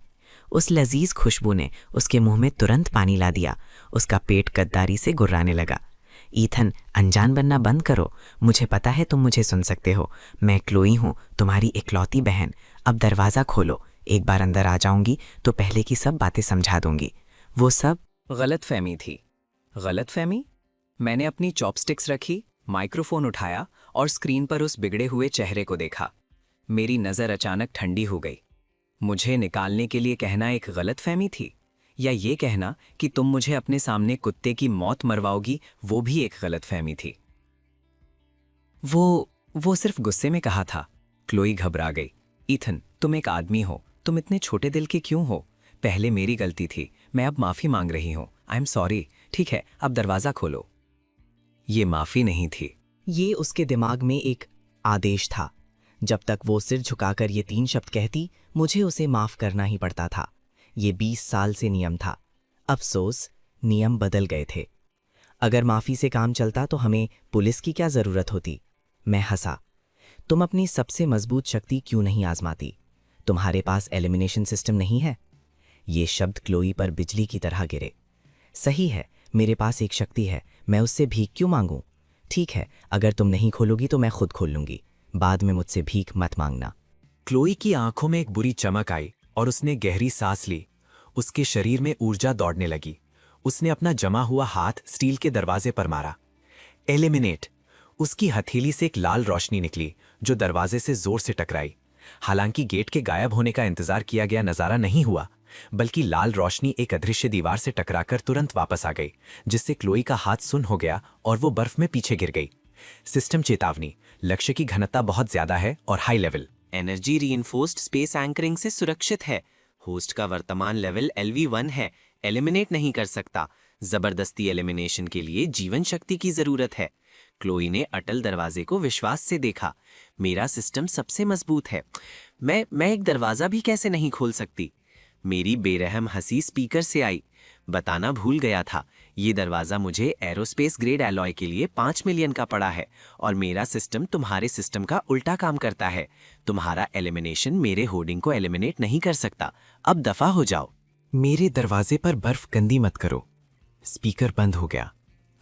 S3: उस लजीज खुशबू ने उसके मुंह में तुरंत पानी ला दिया। उसका पेट गद्दारी से गुर्राने लगा। ईथन, अनजान बनना बंद करो, मुझे पता है तुम मुझे सुन सकते हो। मैं क्लोई हूँ, तुम्हारी इकलौती बहन। अब दरवाज़ा खोलो, एक बार अंदर आ जाऊंगी तो पहले की सब बातें समझा दूंगी। वो सब
S8: गलतफहमी थी। गलतफहमी? मैंने अपनी चॉपस्टिक्स रखी, माइक्रोफोन उठाया और स्क्रीन पर उस बिगड़े हुए चेहरे को देखा। मेरी नज़र अचानक ठंडी हो गई। मुझे निकालने के लिए कहना एक गलतफहमी थी, या ये कहना कि तुम मुझे अपने सामने कुत्ते की मौत मरवाओगी, वो भी एक गलतफहमी थी। वो सिर्फ गुस्से में कहा था। क्लोई घबरा गई। ईथन, तुम एक आदमी हो, तुम इतने छोटे दिल के क्यों हो? पहले मेरी गलती थी, मैं अब माफ़ी मांग रही हूँ। I am sorry. ठीक है, अब दरवाज़ा खोलो। ये माफ़ी नहीं थी,
S3: ये उसके दिमाग में एक आदेश था। जब तक वो सिर झुकाकर ये 3 शब्द कहती, मुझे उसे माफ़ करना ही पड़ता था। ये 20 साल से नियम था। अफसोस, नियम बदल गए थे। अगर माफ़ी से काम चलता तो हमें पुलिस की क्या ज़रूरत होती? मैं हंसा। तुम अपनी सबसे मजबूत शक्ति क्यों नहीं आजमाती? तुम्हारे पास एलिमिनेशन सिस्टम नहीं है? ये शब्द क्लोई पर बिजली की तरह गिरे। सही है, मेरे पास एक शक्ति है, मैं उससे भीख क्यों मांगूं? ठीक है, अगर तुम नहीं खोलोगी तो मैं खुद खोल लूंगी। बाद में मुझसे भीख मत मांगना।
S4: क्लोई की आंखों में एक बुरी चमक आई और उसने गहरी सांस ली। उसके शरीर में ऊर्जा दौड़ने लगी। उसने अपना जमा हुआ हाथ स्टील के दरवाजे पर मारा। एलिमिनेट। उसकी हथेली से एक लाल रोशनी निकली जो दरवाजे से जोर से टकराई। हालांकि गेट के गायब होने का इंतजार किया गया नजारा नहीं हुआ, बल्कि लाल रोशनी एक अदृश्य दीवार से टकराकर तुरंत वापस आ गई, जिससे क्लोई का हाथ सुन्न हो गया और वो बर्फ में पीछे गिर गई। सिस्टम चेतावनी, लक्ष्य की घनता बहुत ज्यादा है और high level.
S10: Energy reinforced space anchoring से सुरक्षित है। होस्ट का वर्तमान लेवल LV1 है, एलिमिनेट नहीं कर सकता। जबरदस्ती एलिमिनेशन के लिए जीवन शक्ति की जरूरत है। क्लोई ने अटल दरवाजे को विश्वास से देखा। मेरा सिस्टम सबसे मजबूत है, मैं एक दरवाजा भी कैसे नहीं खोल सकती? मेरी बेरहम हंसी स्पीकर से आई। बताना भूल गया था, ये दरवाज़ा मुझे एरोस्पेस ग्रेड एलॉय के लिए 5 मिलियन का पड़ा है, और मेरा सिस्टम तुम्हारे सिस्टम का उल्टा काम करता है। तुम्हारा एलिमिनेशन मेरे होर्डिंग को एलिमिनेट नहीं कर सकता। अब दफा हो जाओ।
S4: मेरे दरवाजे पर बर्फ गंदी मत करो। स्पीकर बंद हो गया।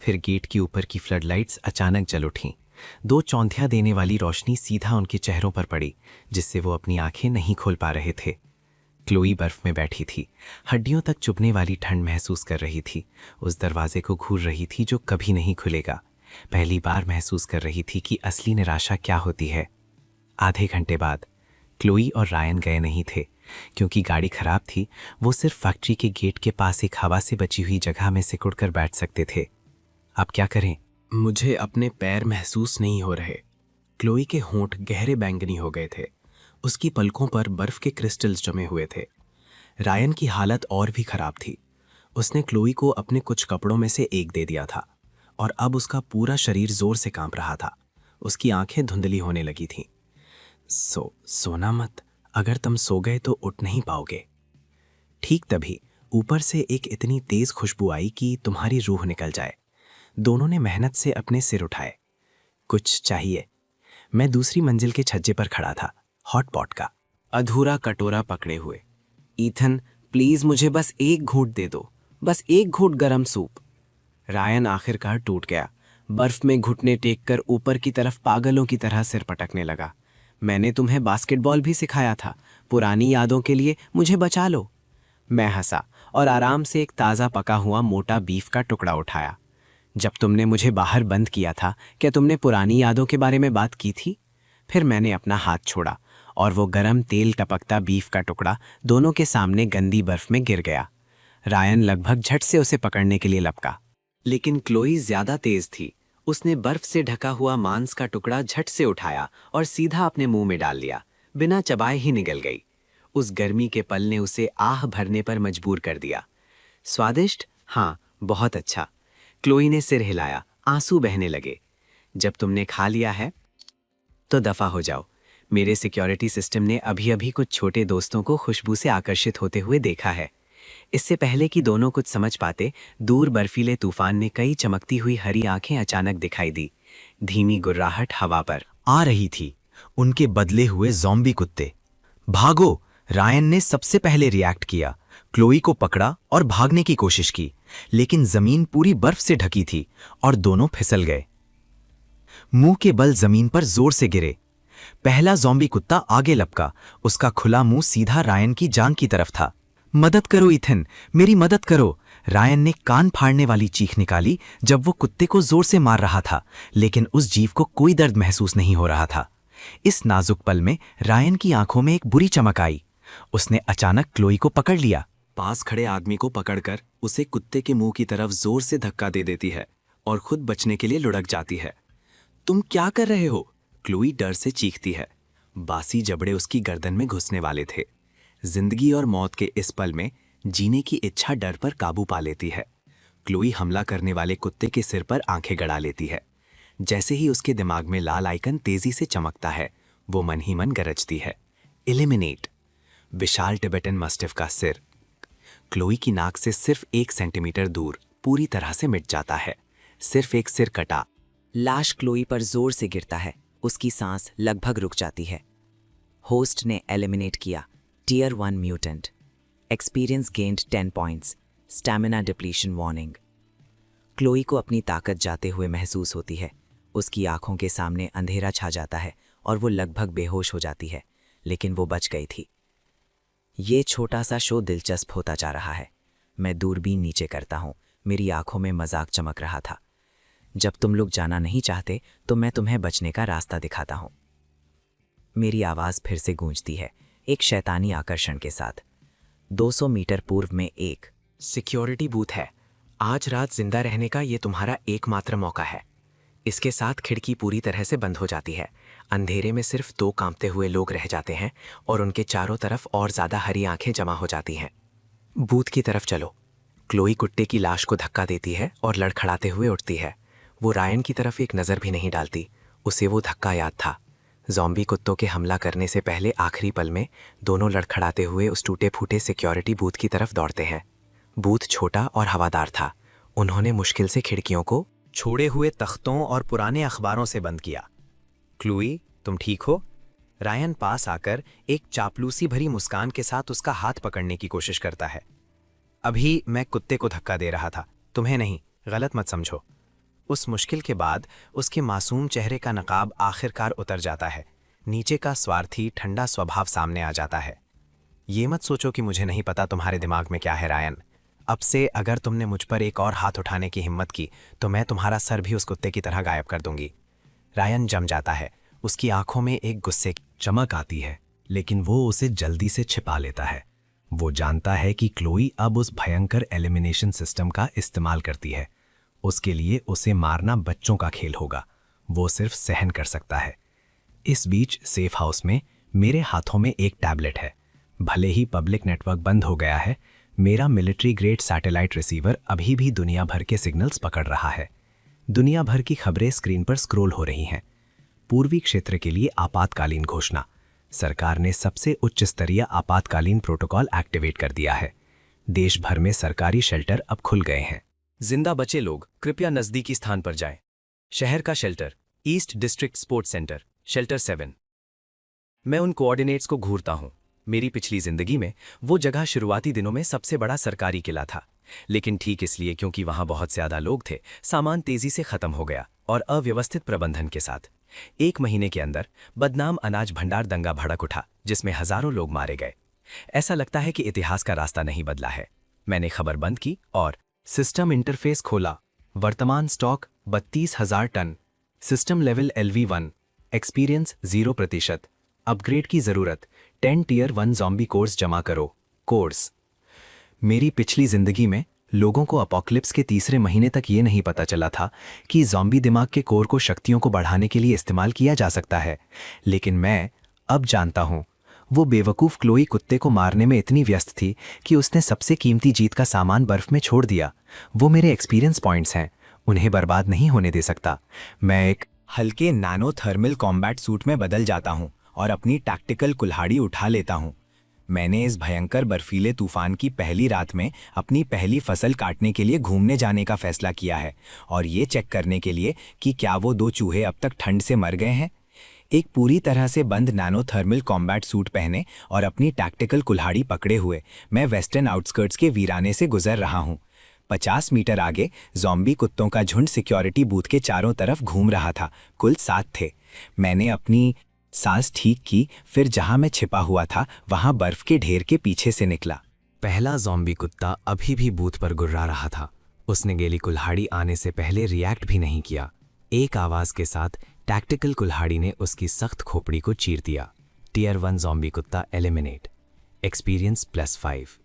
S4: फिर गेट के ऊपर की फ्लडलाइट्स अचानक जल उठीं। 2 चौंधिया देने वाली रोशनी सीधा उनके चेहरों पर पड़ी, जिससे वो अपनी आंखें नहीं खोल पा रहे थे। क्लोई बर्फ में बैठी थी, हड्डियों तक चुभने वाली ठंड महसूस कर रही थी। उस दरवाजे को घूर रही थी जो कभी नहीं खुलेगा। पहली बार महसूस कर रही थी कि असली निराशा क्या होती है। आधे घंटे बाद क्लोई और रायन गए नहीं थे, क्योंकि गाड़ी खराब थी। वो सिर्फ फैक्ट्री के गेट के पास एक हवा से बची हुई जगह में सिकुड़कर बैठ सकते थे। अब क्या करें? मुझे अपने पैर महसूस नहीं हो रहे। क्लोई के होंठ गहरे बैंगनी हो गए थे। उसकी पलकों पर बर्फ के क्रिस्टल्स जमे हुए थे। रायन की हालत और भी खराब थी। उसने क्लोई को अपने कुछ कपड़ों में से एक दे दिया था और अब उसका पूरा शरीर जोर से कांप रहा था। उसकी आंखें धुंधली होने लगी थीं। सोना मत, अगर तुम सो गए तो उठ नहीं पाओगे। ठीक तभी ऊपर से एक इतनी तेज खुशबू आई कि तुम्हारी रूह निकल जाए। दोनों ने मेहनत से अपने सिर उठाए। कुछ चाहिए? मैं दूसरी मंजिल के छज्जे पर खड़ा था, हॉट पॉट का
S10: अधूरा कटोरा पकड़े हुए। ईथन, प्लीज मुझे बस एक घूंट दे दो, बस एक घूंट गरम सूप। रायन आखिरकार टूट गया। बर्फ में घुटने टेक कर ऊपर की तरफ पागलों की तरह सिर पटकने लगा। मैंने तुम्हें बास्केटबॉल भी सिखाया था, पुरानी यादों के लिए मुझे बचा लो। मैं हंसा और आराम से एक ताज़ा पका हुआ मोटा बीफ का टुकड़ा उठाया। जब तुमने मुझे बाहर बंद किया था, क्या तुमने पुरानी यादों के बारे में बात की थी? फिर मैंने अपना हाथ छोड़ा और वो गरम तेल टपकता बीफ का टुकड़ा दोनों के सामने गंदी बर्फ में गिर गया। रायन लगभग झट से उसे पकड़ने के लिए लपका, लेकिन क्लोई ज्यादा तेज थी। उसने बर्फ से ढका हुआ मांस का टुकड़ा झट से उठाया और सीधा अपने मुंह में डाल लिया। बिना चबाए ही निगल गई। उस गर्मी के पल ने उसे आह भरने पर मजबूर कर दिया। स्वादिष्ट? हाँ, बहुत अच्छा। क्लोई ने सिर हिलाया, आंसू बहने लगे। जब तुमने खा लिया है तो दफा हो जाओ। मेरे सिक्योरिटी सिस्टम ने अभी अभी कुछ छोटे दोस्तों को खुशबू से आकर्षित होते हुए देखा है। इससे पहले कि दोनों कुछ समझ पाते, दूर बर्फीले तूफान ने कई चमकती हुई हरी आंखें अचानक दिखाई दी। धीमी गुर्राहट हवा पर
S5: आ रही थी। उनके बदले हुए ज़ॉम्बी कुत्ते। भागो! रायन ने सबसे पहले रिएक्ट किया। क्लोई को पकड़ा और भागने की कोशिश की, लेकिन जमीन पूरी बर्फ से ढकी थी और दोनों फिसल गए। मुंह के बल जमीन पर जोर से गिरे। पहला ज़ॉम्बी कुत्ता आगे लपका। उसका खुला मुंह सीधा रायन की जांघ की तरफ था। मदद करो इथन, मेरी मदद करो! रायन ने कान फाड़ने वाली चीख निकाली जब वो कुत्ते को जोर से मार रहा था, लेकिन उस जीव को कोई दर्द महसूस नहीं हो रहा था। इस नाजुक पल में रायन की आंखों में एक बुरी चमक आई। उसने अचानक क्लोई को पकड़ लिया।
S1: पास खड़े आदमी को पकड़कर उसे कुत्ते के मुंह की तरफ जोर से धक्का दे देती है और खुद बचने के लिए लुढ़क जाती है। तुम क्या कर रहे हो? क्लोई डर से चीखती है। बासी जबड़े उसकी गर्दन में घुसने वाले थे। जिंदगी और मौत के इस पल में जीने की इच्छा डर पर काबू पा लेती है। क्लोई हमला करने वाले कुत्ते के सिर पर आंखें गड़ा लेती है। जैसे ही उसके दिमाग में लाल आइकन तेजी से चमकता है, वो मन ही मन गरजती है, एलिमिनेट। विशाल टिबेटन मस्टिफ का सिर क्लोई की नाक से सिर्फ 1 सेंटीमीटर दूर पूरी तरह से मिट जाता है। सिर्फ एक सिर कटा।
S3: लाश क्लोई पर जोर से गिरता है। उसकी सांस लगभग रुक जाती है। होस्ट ने एलिमिनेट किया। Tier 1 mutant. Experience gained 10 points. Stamina depletion warning. Chloe को अपनी ताकत जाते हुए महसूस होती है। उसकी आंखों के सामने अंधेरा छा जाता है और वो लगभग बेहोश हो जाती है, लेकिन वो बच गई थी। ये छोटा सा शो दिलचस्प होता जा रहा है। मैं दूरबीन नीचे करता हूँ। मेरी आंखों में मजाक चमक रहा था। जब तुम लोग जाना नहीं चाहते तो मैं तुम्हें बचने का रास्ता दिखाता हूँ। मेरी आवाज़ फिर से गूंजती है, एक शैतानी आकर्षण के साथ। 200 मीटर पूर्व में एक
S6: सिक्योरिटी बूथ है। आज रात जिंदा रहने का ये तुम्हारा एकमात्र मौका है। इसके साथ खिड़की पूरी तरह से बंद हो जाती है। अंधेरे में सिर्फ 2 कांपते हुए लोग रह जाते हैं और उनके चारों तरफ और ज़्यादा हरी आंखें जमा हो जाती हैं। बूथ की तरफ चलो। क्लोई कुत्ते की लाश को धक्का देती है और लड़खड़ाते हुए उठती है। वो रायन की तरफ एक नज़र भी नहीं डालती। उसे वो धक्का याद था। ज़ॉम्बी कुत्तों के हमला करने से पहले आखिरी पल में दोनों लड़खड़ाते हुए उस टूटे फूटे सिक्योरिटी बूथ की तरफ दौड़ते हैं। बूथ छोटा और हवादार था। उन्होंने मुश्किल से खिड़कियों को
S8: छोड़े हुए तख्तों और पुराने अखबारों से बंद किया। क्लूई, तुम ठीक हो? रायन पास आकर एक चापलूसी भरी मुस्कान के साथ उसका हाथ पकड़ने की कोशिश करता है। अभी मैं कुत्ते को धक्का दे रहा था, तुम्हें नहीं, गलत मत समझो। उस मुश्किल के बाद उसके मासूम चेहरे का नकाब आखिरकार उतर जाता है। नीचे का स्वार्थी ठंडा स्वभाव सामने आ जाता है। ये मत सोचो कि मुझे नहीं पता तुम्हारे दिमाग में क्या है रायन। अब से अगर तुमने मुझ पर एक और हाथ उठाने की हिम्मत की तो मैं तुम्हारा सर भी उस कुत्ते की तरह गायब कर दूंगी। रायन जम जाता है। उसकी आंखों में एक गुस्से की
S4: चमक आती है, लेकिन वो उसे जल्दी से छिपा लेता है। वो जानता है कि क्लोई अब उस भयंकर एलिमिनेशन सिस्टम का इस्तेमाल करती है। उसके लिए उसे मारना बच्चों का खेल होगा, वो सिर्फ सहन कर सकता है। इस बीच सेफ हाउस में मेरे हाथों में एक टैबलेट है। भले ही पब्लिक नेटवर्क बंद हो गया है, मेरा मिलिट्री ग्रेड सैटेलाइट रिसीवर अभी भी दुनिया भर के सिग्नल्स पकड़ रहा है। दुनिया भर की खबरें स्क्रीन पर स्क्रॉल हो रही हैं। पूर्वी क्षेत्र के लिए आपातकालीन घोषणा। सरकार ने सबसे उच्च स्तरीय आपातकालीन प्रोटोकॉल एक्टिवेट कर दिया है। देश भर में सरकारी शेल्टर अब खुल गए हैं।
S8: जिंदा बचे लोग कृपया नजदीकी स्थान पर जाएं। शहर का shelter, east district sports centre, shelter 7। मैं उन कोऑर्डिनेट्स को घूरता हूं। मेरी पिछली जिंदगी में वो जगह शुरुआती दिनों में सबसे बड़ा सरकारी किला था, लेकिन ठीक इसलिए क्योंकि वहां बहुत ज्यादा लोग थे, सामान तेजी से खत्म हो गया और अव्यवस्थित प्रबंधन के साथ 1 महीने के अंदर बदनाम अनाज भंडार दंगा भड़क उठा, जिसमें हजारों लोग मारे गए। ऐसा लगता है कि इतिहास का रास्ता नहीं बदला है। मैंने खबर बंद की और
S4: सिस्टम इंटरफेस खोला। वर्तमान stock 32,000 ton. System level LV1। Experience 0%। Upgrade की जरूरत। 10 टियर 1 ज़ॉम्बी कोर्स जमा करो। कोर्स। मेरी पिछली जिंदगी में लोगों को अपोकलिप्स के तीसरे महीने तक ये नहीं पता चला था कि ज़ॉम्बी दिमाग के कोर को शक्तियों को बढ़ाने के लिए इस्तेमाल किया जा सकता है, लेकिन मैं अब जानता हूँ। वो बेवकूफ़ क्लोई कुत्ते को मारने में इतनी व्यस्त थी कि उसने सबसे कीमती जीत का सामान बर्फ में छोड़ दिया। वो मेरे एक्सपीरियंस पॉइंट्स हैं, उन्हें बर्बाद नहीं होने दे सकता। मैं एक
S1: हल्के नैनो थर्मल कॉम्बैट सूट में बदल जाता हूं और अपनी टैक्टिकल कुल्हाड़ी उठा लेता हूं। मैंने इस भयंकर बर्फीले तूफान की पहली रात में अपनी पहली फसल काटने के लिए घूमने जाने का फैसला किया है, और ये चेक करने के लिए कि क्या वो 2 चूहे अब तक ठंड से मर गए हैं। एक पूरी तरह से बंद नैनो थर्मल कॉम्बैट सूट पहने और अपनी टैक्टिकल कुल्हाड़ी पकड़े हुए मैं वेस्टर्न आउटस्कर्ट्स के वीराने से गुजर रहा हूं। 50 मीटर आगे ज़ॉम्बी कुत्तों का झुंड सिक्योरिटी बूथ के चारों तरफ घूम रहा था। कुल 7 थे। मैंने अपनी सांस ठीक की, फिर जहां मैं छिपा हुआ था वहां बर्फ के ढेर के पीछे से निकला।
S4: पहला ज़ॉम्बी कुत्ता अभी भी बूथ पर गुर्रा रहा था। उसने गैली कुल्हाड़ी आने से पहले रिएक्ट भी नहीं किया। एक आवाज़ के साथ टैक्टिकल कुल्हाड़ी ने उसकी सख्त खोपड़ी को चीर दिया। टियर 1 ज़ॉम्बी कुत्ता एलिमिनेट। एक्सपीरियंस +5।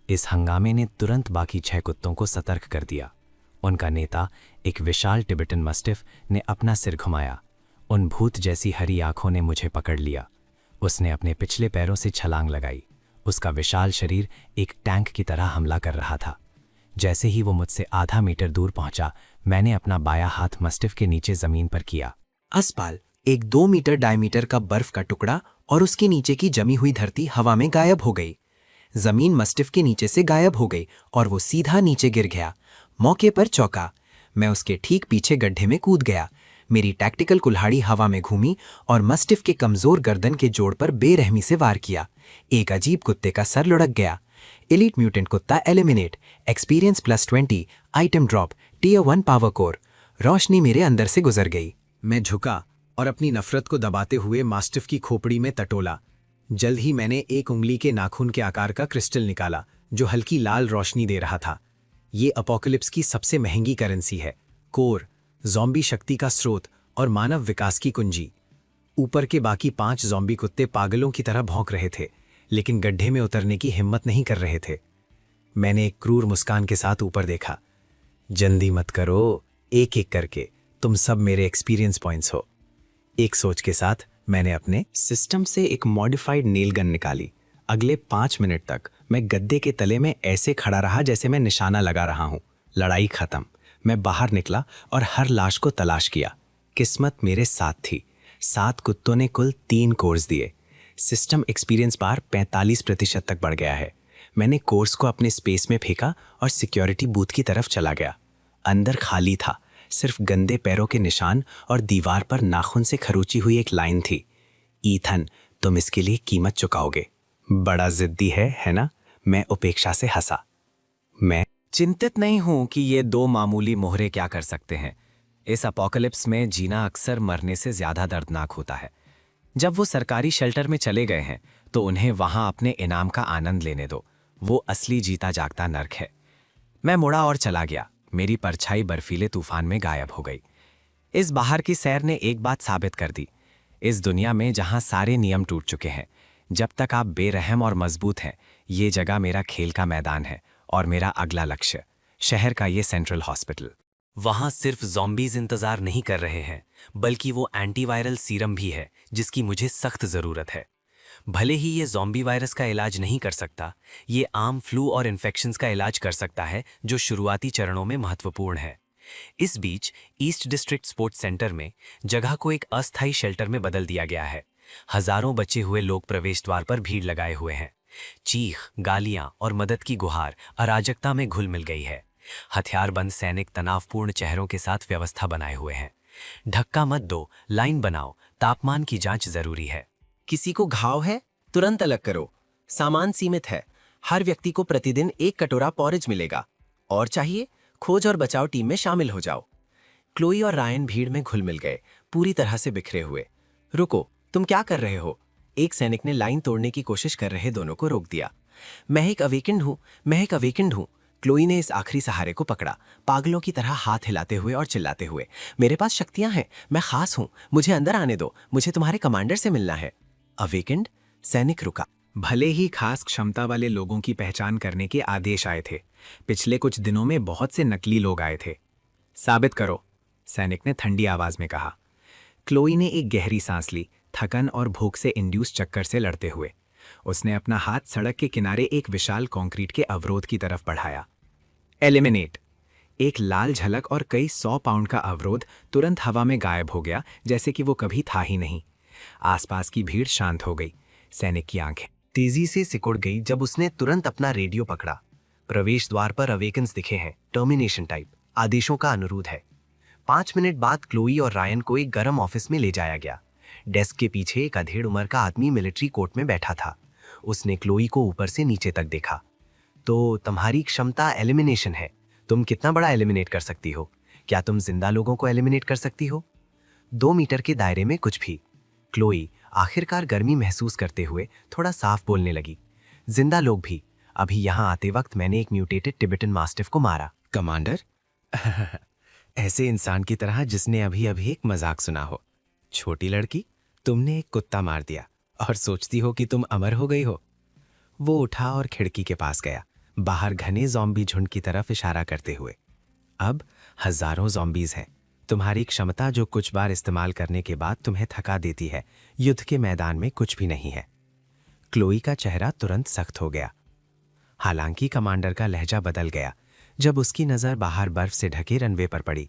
S4: इस हंगामे ने तुरंत बाकी 6 कुत्तों को सतर्क कर दिया। उनका नेता, एक विशाल टिबेटन मस्टिफ, ने अपना सिर घुमाया। उन भूत जैसी हरी आंखों ने मुझे पकड़ लिया। उसने अपने पिछले पैरों से छलांग लगाई। उसका विशाल शरीर एक टैंक की तरह हमला कर रहा था। जैसे ही वो मुझसे आधा मीटर दूर पहुंचा, मैंने अपना बायां हाथ मस्टिफ के नीचे जमीन पर किया।
S7: अस्पाल, एक 2 मीटर डायमीटर का बर्फ का टुकड़ा और उसके नीचे की जमी हुई धरती हवा में गायब हो गई। जमीन मस्टिफ के नीचे से गायब हो गई और वो सीधा नीचे गिर गया। मौके पर चौंका। मैं उसके ठीक पीछे गड्ढे में कूद गया। मेरी टैक्टिकल कुल्हाड़ी हवा में घूमी और मस्टिफ के कमजोर गर्दन के जोड़ पर बेरहमी से वार किया। एक अजीब कुत्ते का सर लुढ़क गया। एलीट म्यूटेंट कुत्ता eliminate. Experience +20। Item drop. Tier 1 power core. रोशनी मेरे अंदर से गुजर गई। मैं झुका और अपनी नफरत को दबाते हुए मास्टिफ की खोपड़ी में टटोला। जल्द ही मैंने एक उंगली के नाखून के आकार का क्रिस्टल निकाला जो हल्की लाल रोशनी दे रहा था। ये अपोकलिप्स की सबसे महंगी करेंसी है। कोर, ज़ॉम्बी शक्ति का स्रोत और मानव विकास की कुंजी। ऊपर के बाकी 5 ज़ॉम्बी कुत्ते पागलों की तरह भौंक रहे थे, लेकिन गड्ढे में उतरने की हिम्मत नहीं कर रहे थे। मैंने एक क्रूर मुस्कान के साथ ऊपर देखा। जल्दी मत करो, एक एक करके तुम सब मेरे एक्सपीरियंस पॉइंट्स हो। एक सोच के साथ मैंने अपने सिस्टम से एक मॉडिफाइड नेल गन निकाली। अगले 5 मिनट तक मैं गद्दे के तले में ऐसे खड़ा रहा जैसे मैं निशाना लगा रहा हूं। लड़ाई खत्म। मैं बाहर निकला और हर लाश को तलाश किया। किस्मत मेरे साथ थी। 7 कुत्तों ने कुल 3 कोर्स दिए। सिस्टम एक्सपीरियंस बार 45% तक बढ़ गया है। मैंने कोर्स को अपने स्पेस में फेंका और सिक्योरिटी बूथ की तरफ चला गया। अंदर खाली था, सिर्फ गंदे पैरों के निशान और दीवार पर नाखून से खरोची हुई एक लाइन थी। ईथन, तुम इसके लिए कीमत चुकाओगे। बड़ा जिद्दी है ना? मैं उपेक्षा से हंसा। मैं
S1: चिंतित नहीं हूं कि ये 2 मामूली मोहरे क्या कर सकते हैं। इस अपोकलिप्स में जीना अक्सर मरने से ज्यादा दर्दनाक होता है। जब वो सरकारी शेल्टर में चले गए हैं तो उन्हें वहां अपने इनाम का आनंद लेने दो। वो असली जीता जागता नर्क है। मैं मुड़ा और चला गया। मेरी परछाई बर्फीले तूफान में गायब हो गई। इस बाहर की सैर ने एक बात साबित कर दी। इस दुनिया में जहां सारे नियम टूट चुके हैं, जब तक आप बेरहम और मजबूत हैं, ये जगह मेरा खेल का मैदान है और मेरा अगला लक्ष्य शहर का ये सेंट्रल हॉस्पिटल।
S8: वहां सिर्फ ज़ॉम्बीज इंतजार नहीं कर रहे हैं, बल्कि वो एंटीवायरल सीरम भी है जिसकी मुझे सख्त ज़रूरत है। भले ही ये ज़ॉम्बी वायरस का इलाज नहीं कर सकता, ये आम फ्लू और इन्फेक्शंस का इलाज कर सकता है जो शुरुआती चरणों में महत्वपूर्ण है। इस बीच ईस्ट डिस्ट्रिक्ट स्पोर्ट्स सेंटर में जगह को एक अस्थायी शेल्टर में बदल दिया गया है। हजारों बचे हुए लोग प्रवेश द्वार पर भीड़ लगाए हुए हैं। चीख, गालियां और मदद की गुहार अराजकता में घुल मिल गई है। हथियारबंद सैनिक तनावपूर्ण चेहरों के साथ व्यवस्था बनाए हुए हैं। धक्का मत दो, लाइन बनाओ, तापमान की जांच जरूरी है।
S10: किसी को घाव है, तुरंत अलग करो। सामान सीमित है, हर व्यक्ति को प्रतिदिन 1 कटोरा पॉरेज मिलेगा। और चाहिए, खोज और बचाव टीम में शामिल हो जाओ। क्लोई और रायन भीड़ में घुल मिल गए, पूरी तरह से बिखरे हुए। रुको, तुम क्या कर रहे हो? एक सैनिक ने लाइन तोड़ने की कोशिश कर रहे दोनों को रोक दिया। मैं एक अवेकेंड हूँ। क्लोई ने इस आखिरी सहारे को पकड़ा, पागलों की तरह हाथ हिलाते हुए और चिल्लाते हुए। मेरे पास शक्तियां हैं, मैं खास हूं, मुझे अंदर आने दो, मुझे तुम्हारे कमांडर से मिलना है। अवेकेंड? सैनिक रुका।
S1: भले ही खास क्षमता वाले लोगों की पहचान करने के आदेश आए थे, पिछले कुछ दिनों में बहुत से नकली लोग आए थे। साबित करो, सैनिक ने ठंडी आवाज में कहा। क्लोई ने एक गहरी सांस ली, थकन और भूख से इंड्यूस चक्कर से लड़ते हुए। उसने अपना हाथ सड़क के किनारे एक विशाल कंक्रीट के अवरोध की तरफ बढ़ाया। एलिमिनेट। एक लाल झलक और कई 100 पाउंड का अवरोध तुरंत हवा में गायब हो गया, जैसे कि वो कभी था ही नहीं। आसपास की भीड़ शांत हो गई। सैनिक की आंखें
S2: तेजी से सिकुड़ गई जब उसने तुरंत अपना रेडियो पकड़ा। प्रवेश द्वार पर अवेकन्स दिखे हैं, टर्मिनेशन टाइप, आदेशों का अनुरोध है। 5 मिनट बाद क्लोई और रायन को एक गर्म ऑफिस में ले जाया गया। डेस्क के पीछे एक अधेड़ उम्र का आदमी मिलिट्री कोट में बैठा था। उसने क्लोई को ऊपर से नीचे तक देखा। तो तुम्हारी क्षमता एलिमिनेशन है। तुम कितना बड़ा एलिमिनेट कर सकती हो? क्या तुम जिंदा लोगों को एलिमिनेट कर सकती हो? 2 मीटर के दायरे में कुछ भी। क्लोई आखिरकार गर्मी महसूस करते हुए थोड़ा साफ बोलने लगी। जिंदा लोग भी। अभी यहां आते वक्त मैंने एक म्यूटेटेड टिबेटन मास्टिफ को मारा।
S7: कमांडर? ऐसे इंसान की तरह जिसने अभी अभी एक मजाक सुना हो। छोटी लड़की, तुमने एक कुत्ता मार दिया और सोचती हो कि तुम अमर हो गई हो। वो उठा और खिड़की के पास गया, बाहर घने ज़ॉम्बी झुंड की तरफ इशारा करते हुए। अब हजारों ज़ॉम्बीज हैं। तुम्हारी क्षमता जो कुछ बार इस्तेमाल करने के बाद तुम्हें थका देती है, युद्ध के मैदान में कुछ भी नहीं है। क्लोई का चेहरा तुरंत सख्त हो गया। हालांकि कमांडर का लहजा बदल गया जब उसकी नजर बाहर बर्फ से ढके रनवे पर पड़ी।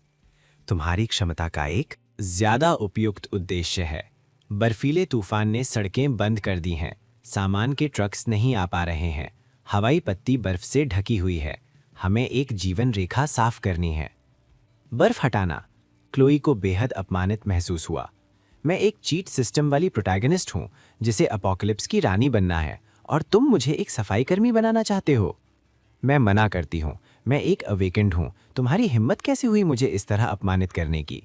S7: तुम्हारी क्षमता का एक ज्यादा उपयुक्त उद्देश्य है। बर्फीले तूफान ने सड़कें बंद कर दी हैं, सामान के ट्रक्स नहीं आ पा रहे हैं, हवाई पट्टी बर्फ से ढकी हुई है। हमें एक जीवन रेखा साफ करनी है। बर्फ हटाना। क्लोई को बेहद अपमानित महसूस हुआ। मैं एक चीट सिस्टम वाली प्रोटैगनिस्ट हूं जिसे अपोकलिप्स की रानी बनना है, और तुम मुझे एक सफाई कर्मी बनाना चाहते हो। मैं मना करती हूं, मैं एक अवेकेंड हूं। तुम्हारी हिम्मत कैसे हुई मुझे इस तरह अपमानित करने की?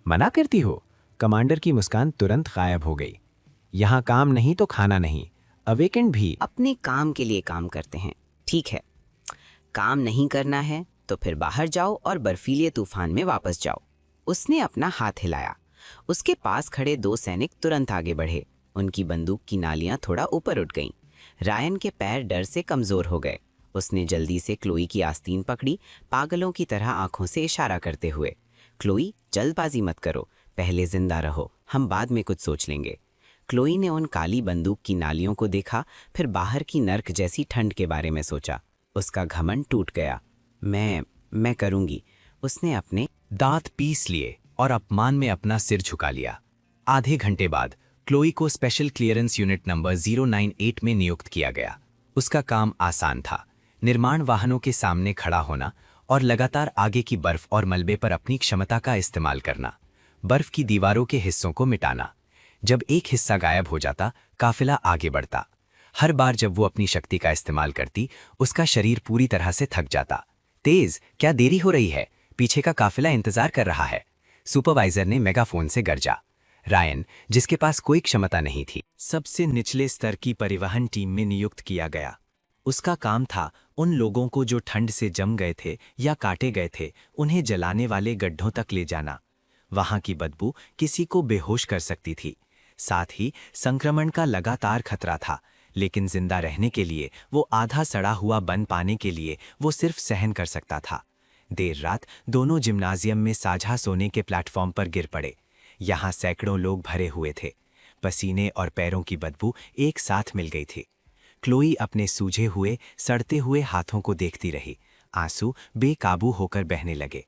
S7: मना करती हो? कमांडर की मुस्कान तुरंत गायब हो गई। यहां काम नहीं तो खाना नहीं। अवेकेंड भी
S3: अपने काम के लिए काम करते हैं, ठीक है। काम नहीं करना है तो फिर बाहर जाओ और बर्फीले तूफान में वापस जाओ। उसने अपना हाथ हिलाया। उसके पास खड़े 2 सैनिक तुरंत आगे बढ़े। उनकी बंदूक की नालियां थोड़ा ऊपर उठ गईं। रायन के पैर डर से कमजोर हो गए। उसने जल्दी से क्लोई की आस्तीन पकड़ी, पागलों की तरह आंखों से इशारा करते हुए। क्लोई, जल्दबाजी मत करो, पहले जिंदा रहो, हम बाद में कुछ सोच लेंगे। क्लोई ने उन काली बंदूक की नालियों को देखा, फिर बाहर की नर्क जैसी ठंड के बारे में सोचा। उसका घमंड टूट गया। मैं करूंगी। उसने अपने
S1: दांत पीस लिए और अपमान में अपना सिर झुका लिया। आधे घंटे बाद क्लोई को स्पेशल क्लियरेंस यूनिट नंबर 098 में नियुक्त किया गया। उसका काम आसान था, निर्माण वाहनों के सामने खड़ा होना और लगातार आगे की बर्फ और मलबे पर अपनी क्षमता का इस्तेमाल करना, बर्फ की दीवारों के हिस्सों को मिटाना। जब एक हिस्सा गायब हो जाता, काफिला आगे बढ़ता। हर बार जब वो अपनी शक्ति का इस्तेमाल करती, उसका शरीर पूरी तरह से थक जाता। तेज, क्या देरी हो रही है? पीछे का काफिला इंतजार कर रहा है। सुपरवाइजर ने मेगाफोन से गर्जा। रायन, जिसके पास कोई क्षमता नहीं थी, सबसे निचले स्तर की परिवहन टीम में नियुक्त किया गया। उसका काम था उन लोगों को जो ठंड से जम गए थे या काटे गए थे, उन्हें जलाने वाले गड्ढों तक ले जाना। वहां की बदबू किसी को बेहोश कर सकती थी। साथ ही संक्रमण का लगातार खतरा था, लेकिन जिंदा रहने के लिए वो आधा सड़ा हुआ बन पाने के लिए वो सिर्फ सहन कर सकता था।
S4: देर रात दोनों जिम्नाजियम में साझा सोने के प्लेटफॉर्म पर गिर पड़े। यहाँ सैकड़ों लोग भरे हुए थे। पसीने और पैरों की बदबू एक साथ मिल गई थी। क्लोई अपने सूजे हुए सड़ते हुए हाथों को देखती रही। आंसू बेकाबू होकर बहने लगे।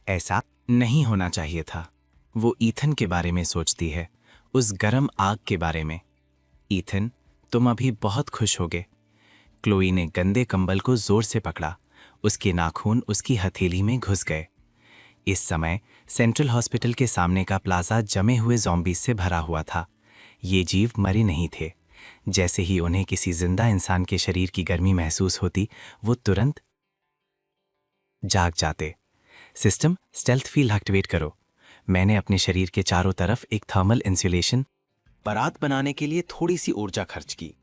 S4: ऐसा
S1: नहीं होना चाहिए था। वो ईथन के बारे में सोचती है, उस गरम आग के बारे में। ईथन, तुम अभी बहुत खुश होगे। क्लोई ने गंदे कंबल को जोर से पकड़ा। उसके नाखून उसकी हथेली में घुस गए। इस समय सेंट्रल हॉस्पिटल के सामने का प्लाजा जमे हुए ज़ॉम्बीज से भरा हुआ था। ये जीव मरे नहीं थे। जैसे ही उन्हें किसी जिंदा इंसान के शरीर की गर्मी महसूस होती, वो तुरंत जाग जाते। सिस्टम स्टेल्थ फील्ड एक्टिवेट करो। मैंने अपने शरीर के चारों तरफ एक थर्मल इंसुलेशन
S7: बारात बनाने के लिए थोड़ी सी ऊर्जा खर्च की।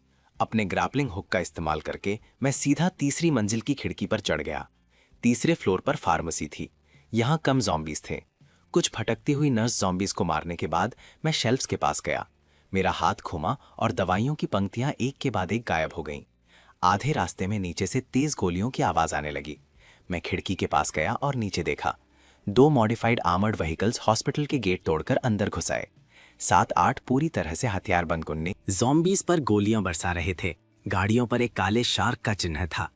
S7: अपने ग्रैपलिंग हुक का इस्तेमाल करके मैं सीधा तीसरी मंजिल की खिड़की पर चढ़ गया। तीसरे फ्लोर पर फार्मेसी थी। यहाँ कम ज़ॉम्बीज थे। कुछ भटकती हुई नर्स ज़ॉम्बीज को मारने के बाद मैं शेल्फ्स के पास गया। मेरा हाथ घुमा और दवाइयों की पंक्तियां एक के बाद एक गायब हो गईं। आधे रास्ते में नीचे से तेज गोलियों की आवाज आने लगी। मैं खिड़की के पास गया और नीचे देखा। 2 मॉडिफाइड आर्मर्ड व्हीकल्स हॉस्पिटल के गेट तोड़कर अंदर घुस आए। 7-8 पूरी तरह से हथियारबंद गुंडे ज़ॉम्बीज पर गोलियां बरसा रहे थे। गाड़ियों पर एक काले शार्क का चिन्ह था।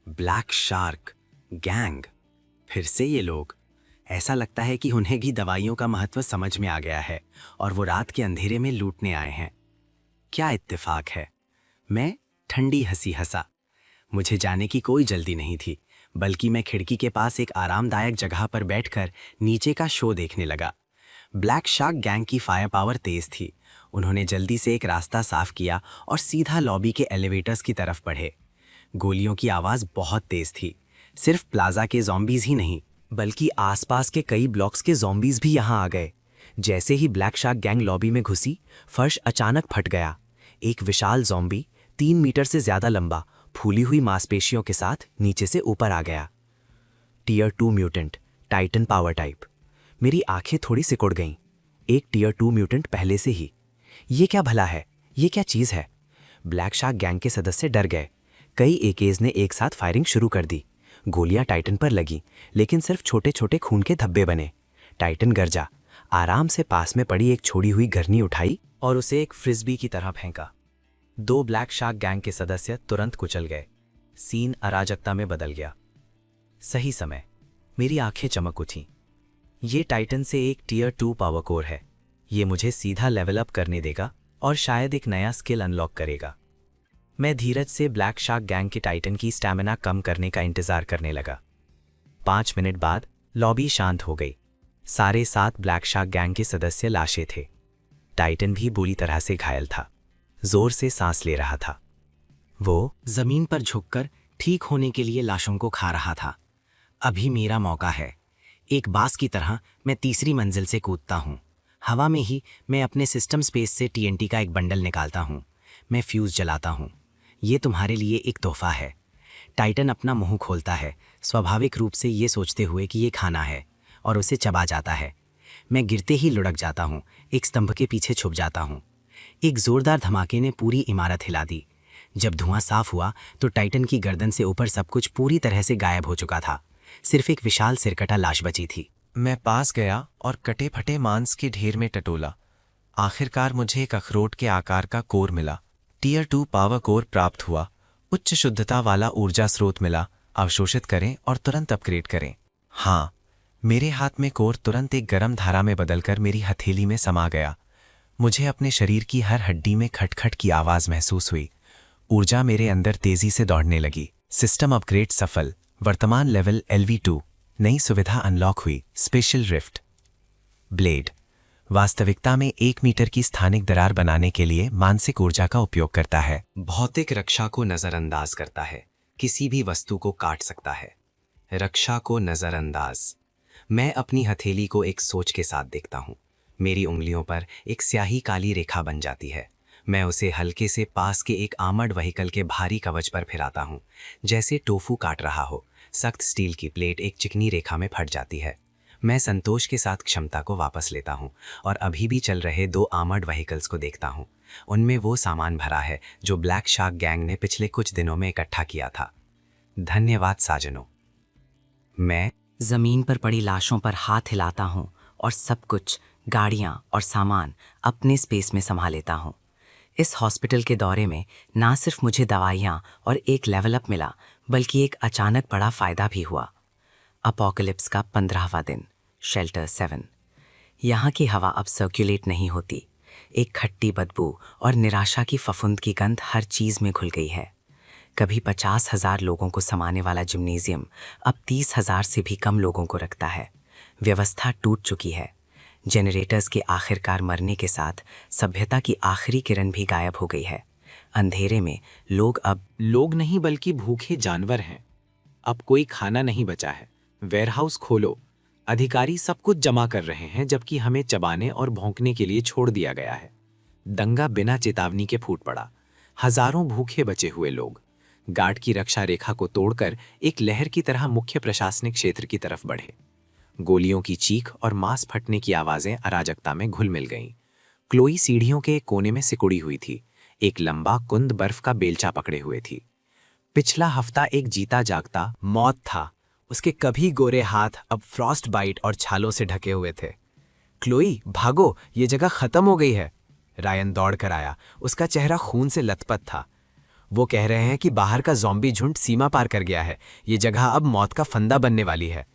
S7: Black shark gang. फिर से ये लोग। ऐसा लगता है कि उन्हें भी दवाइयों का महत्व समझ में आ गया है और वो रात के अंधेरे में लूटने आए हैं। क्या इत्तेफाक है। मैं ठंडी हंसी हंसा। मुझे जाने की कोई जल्दी नहीं थी, बल्कि मैं खिड़की के पास एक आरामदायक जगह पर बैठकर नीचे का शो देखने लगा। ब्लैक शार्क गैंग की फायर पावर तेज थी। उन्होंने जल्दी से एक रास्ता साफ किया और सीधा लॉबी के एलिवेटर्स की तरफ बढ़े। गोलियों की आवाज़ बहुत तेज थी। सिर्फ प्लाजा के ज़ॉम्बीज ही नहीं, बल्कि आसपास के कई ब्लॉक्स के ज़ॉम्बीज भी यहाँ आ गए। जैसे ही ब्लैक शार्क गैंग लॉबी में घुसी, फर्श अचानक फट गया। एक विशाल ज़ॉम्बी 3 मीटर से ज़्यादा लंबा, फूली हुई मांसपेशियों के साथ नीचे से ऊपर आ गया। Tier 2 mutant, titan power type. मेरी आंखें थोड़ी सिकुड़ गईं। एक टियर 2 म्यूटेंट पहले से ही। ये क्या भला है? ये क्या चीज़ है? ब्लैक शार्क गैंग के सदस्य डर गए। कई एकेज ने एक साथ फायरिंग शुरू कर दी। गोलियां टाइटन पर लगी, लेकिन सिर्फ छोटे छोटे खून के धब्बे बने। टाइटन गरजा, आराम से पास में पड़ी एक छोड़ी हुई घरनी उठाई और उसे एक फ्रिस्बी की तरह फेंका। 2 ब्लैक शार्क गैंग के सदस्य तुरंत कुचल गए। सीन अराजकता में बदल गया। सही समय मेरी आंखें चमक उठीं। ये टाइटन से एक टियर 2 पावर कोर है। ये मुझे सीधा लेवल अप करने देगा और शायद एक नया स्किल अनलॉक करेगा। मैं धीरज से ब्लैक शार्क गैंग के टाइटन की स्टैमिना कम करने का इंतजार करने लगा। 5 मिनट बाद लॉबी शांत हो गई। सारे 7 ब्लैक शार्क गैंग के सदस्य लाशें थे। टाइटन भी बुरी तरह से घायल था, जोर से सांस ले रहा था। वो
S10: जमीन पर झुककर ठीक होने के लिए लाशों को खा रहा था। अभी मेरा मौका है। एक बाज की तरह मैं तीसरी मंजिल से कूदता हूँ। हवा में ही मैं अपने सिस्टम स्पेस से TNT का एक बंडल निकालता हूँ। मैं फ्यूज जलाता हूँ। ये तुम्हारे लिए एक तोहफा है। टाइटन अपना मुंह खोलता है, स्वाभाविक रूप से ये सोचते हुए कि ये खाना है, और उसे चबा जाता है। मैं गिरते ही लुढ़क जाता हूँ, एक स्तंभ के पीछे छुप जाता हूँ। एक जोरदार धमाके ने पूरी इमारत हिला दी। जब धुआं साफ हुआ तो टाइटन की गर्दन से ऊपर सब कुछ पूरी तरह से गायब हो चुका था। सिर्फ एक विशाल सिरकटा लाश बची थी।
S4: मैं पास गया और कटे फटे मांस के ढेर में टटोला। आखिरकार मुझे एक अखरोट के आकार का कोर मिला। टियर 2 पावर कोर प्राप्त हुआ। उच्च शुद्धता वाला ऊर्जा स्रोत मिला। अवशोषित करें और तुरंत अपग्रेड करें। हाँ, मेरे हाथ में कोर तुरंत एक गर्म धारा में बदलकर मेरी हथेली में समा गया। मुझे अपने शरीर की हर हड्डी में खटखट की आवाज महसूस हुई। ऊर्जा मेरे अंदर तेजी से दौड़ने लगी। सिस्टम अपग्रेड सफल। वर्तमान लेवल LV2। नई सुविधा अनलॉक हुई, स्पेशल रिफ्ट। ब्लेड वास्तविकता में 1 मीटर की स्थानिक दरार बनाने के लिए मानसिक ऊर्जा का उपयोग करता है। भौतिक रक्षा को नजरअंदाज करता है, किसी भी वस्तु को काट सकता है। रक्षा को नजरअंदाज। मैं अपनी हथेली को एक सोच के साथ देखता हूँ। मेरी उंगलियों पर एक स्याही काली रेखा बन जाती है। मैं उसे हल्के से पास के एक आर्मर्ड व्हीकल के भारी कवच पर फिराता हूँ, जैसे टोफू काट रहा हो। सख्त स्टील की प्लेट एक चिकनी रेखा में फट जाती है। मैं संतोष के साथ क्षमता को वापस लेता हूँ और अभी भी चल रहे 2 आर्मर्ड व्हीकल्स को देखता हूँ। उनमें वो सामान भरा है जो ब्लैक शार्क गैंग ने पिछले कुछ दिनों में इकट्ठा किया था। धन्यवाद साजनों। मैं
S3: जमीन पर पड़ी लाशों पर हाथ हिलाता हूँ और सब कुछ, गाड़ियाँ और सामान अपने स्पेस में संभाल लेता हूँ। इस हॉस्पिटल के दौरे में ना सिर्फ मुझे दवाइयाँ और एक लेवल अप मिला, बल्कि एक अचानक बड़ा फ़ायदा भी हुआ। अपोकलिप्स का 15वां दिन, शेल्टर 7। यहाँ की हवा अब सर्कुलेट नहीं होती। एक खट्टी बदबू और निराशा की फफूंद की गंध हर चीज़ में घुल गई है। कभी 50,000 लोगों को समाने वाला जिम्नेजियम अब 30,000 से भी कम लोगों को रखता है। व्यवस्था टूट चुकी है। जेनरेटर्स के आखिरकार मरने के साथ सभ्यता की आखिरी किरण भी गायब हो गई है। अंधेरे में
S1: लोग नहीं बल्कि भूखे जानवर हैं। अब कोई खाना नहीं बचा है। वेयरहाउस खोलो। अधिकारी सब कुछ जमा कर रहे हैं, जबकि हमें चबाने और भौंकने के लिए छोड़ दिया गया है। दंगा बिना चेतावनी के फूट पड़ा। हजारों भूखे बचे हुए लोग गार्ड की रक्षा रेखा को तोड़कर एक लहर की तरह मुख्य प्रशासनिक क्षेत्र की तरफ बढ़े। गोलियों की चीख और मांस फटने की आवाजें अराजकता में घुल मिल गईं। क्लोई सीढ़ियों के एक कोने में सिकुड़ी हुई थी, एक लंबा कुंद बर्फ का बेलचा पकड़े हुए थी। पिछला हफ्ता एक जीता जागता मौत था। उसके कभी गोरे हाथ अब फ्रॉस्ट बाइट और छालों से ढके हुए थे। क्लोई, भागो, ये जगह खत्म हो गई है। रायन दौड़ कर आया। उसका चेहरा खून से लथपथ था। वो कह रहे हैं कि बाहर का ज़ॉम्बी झुंड सीमा पार कर गया है। ये जगह अब मौत का फंदा बनने वाली है।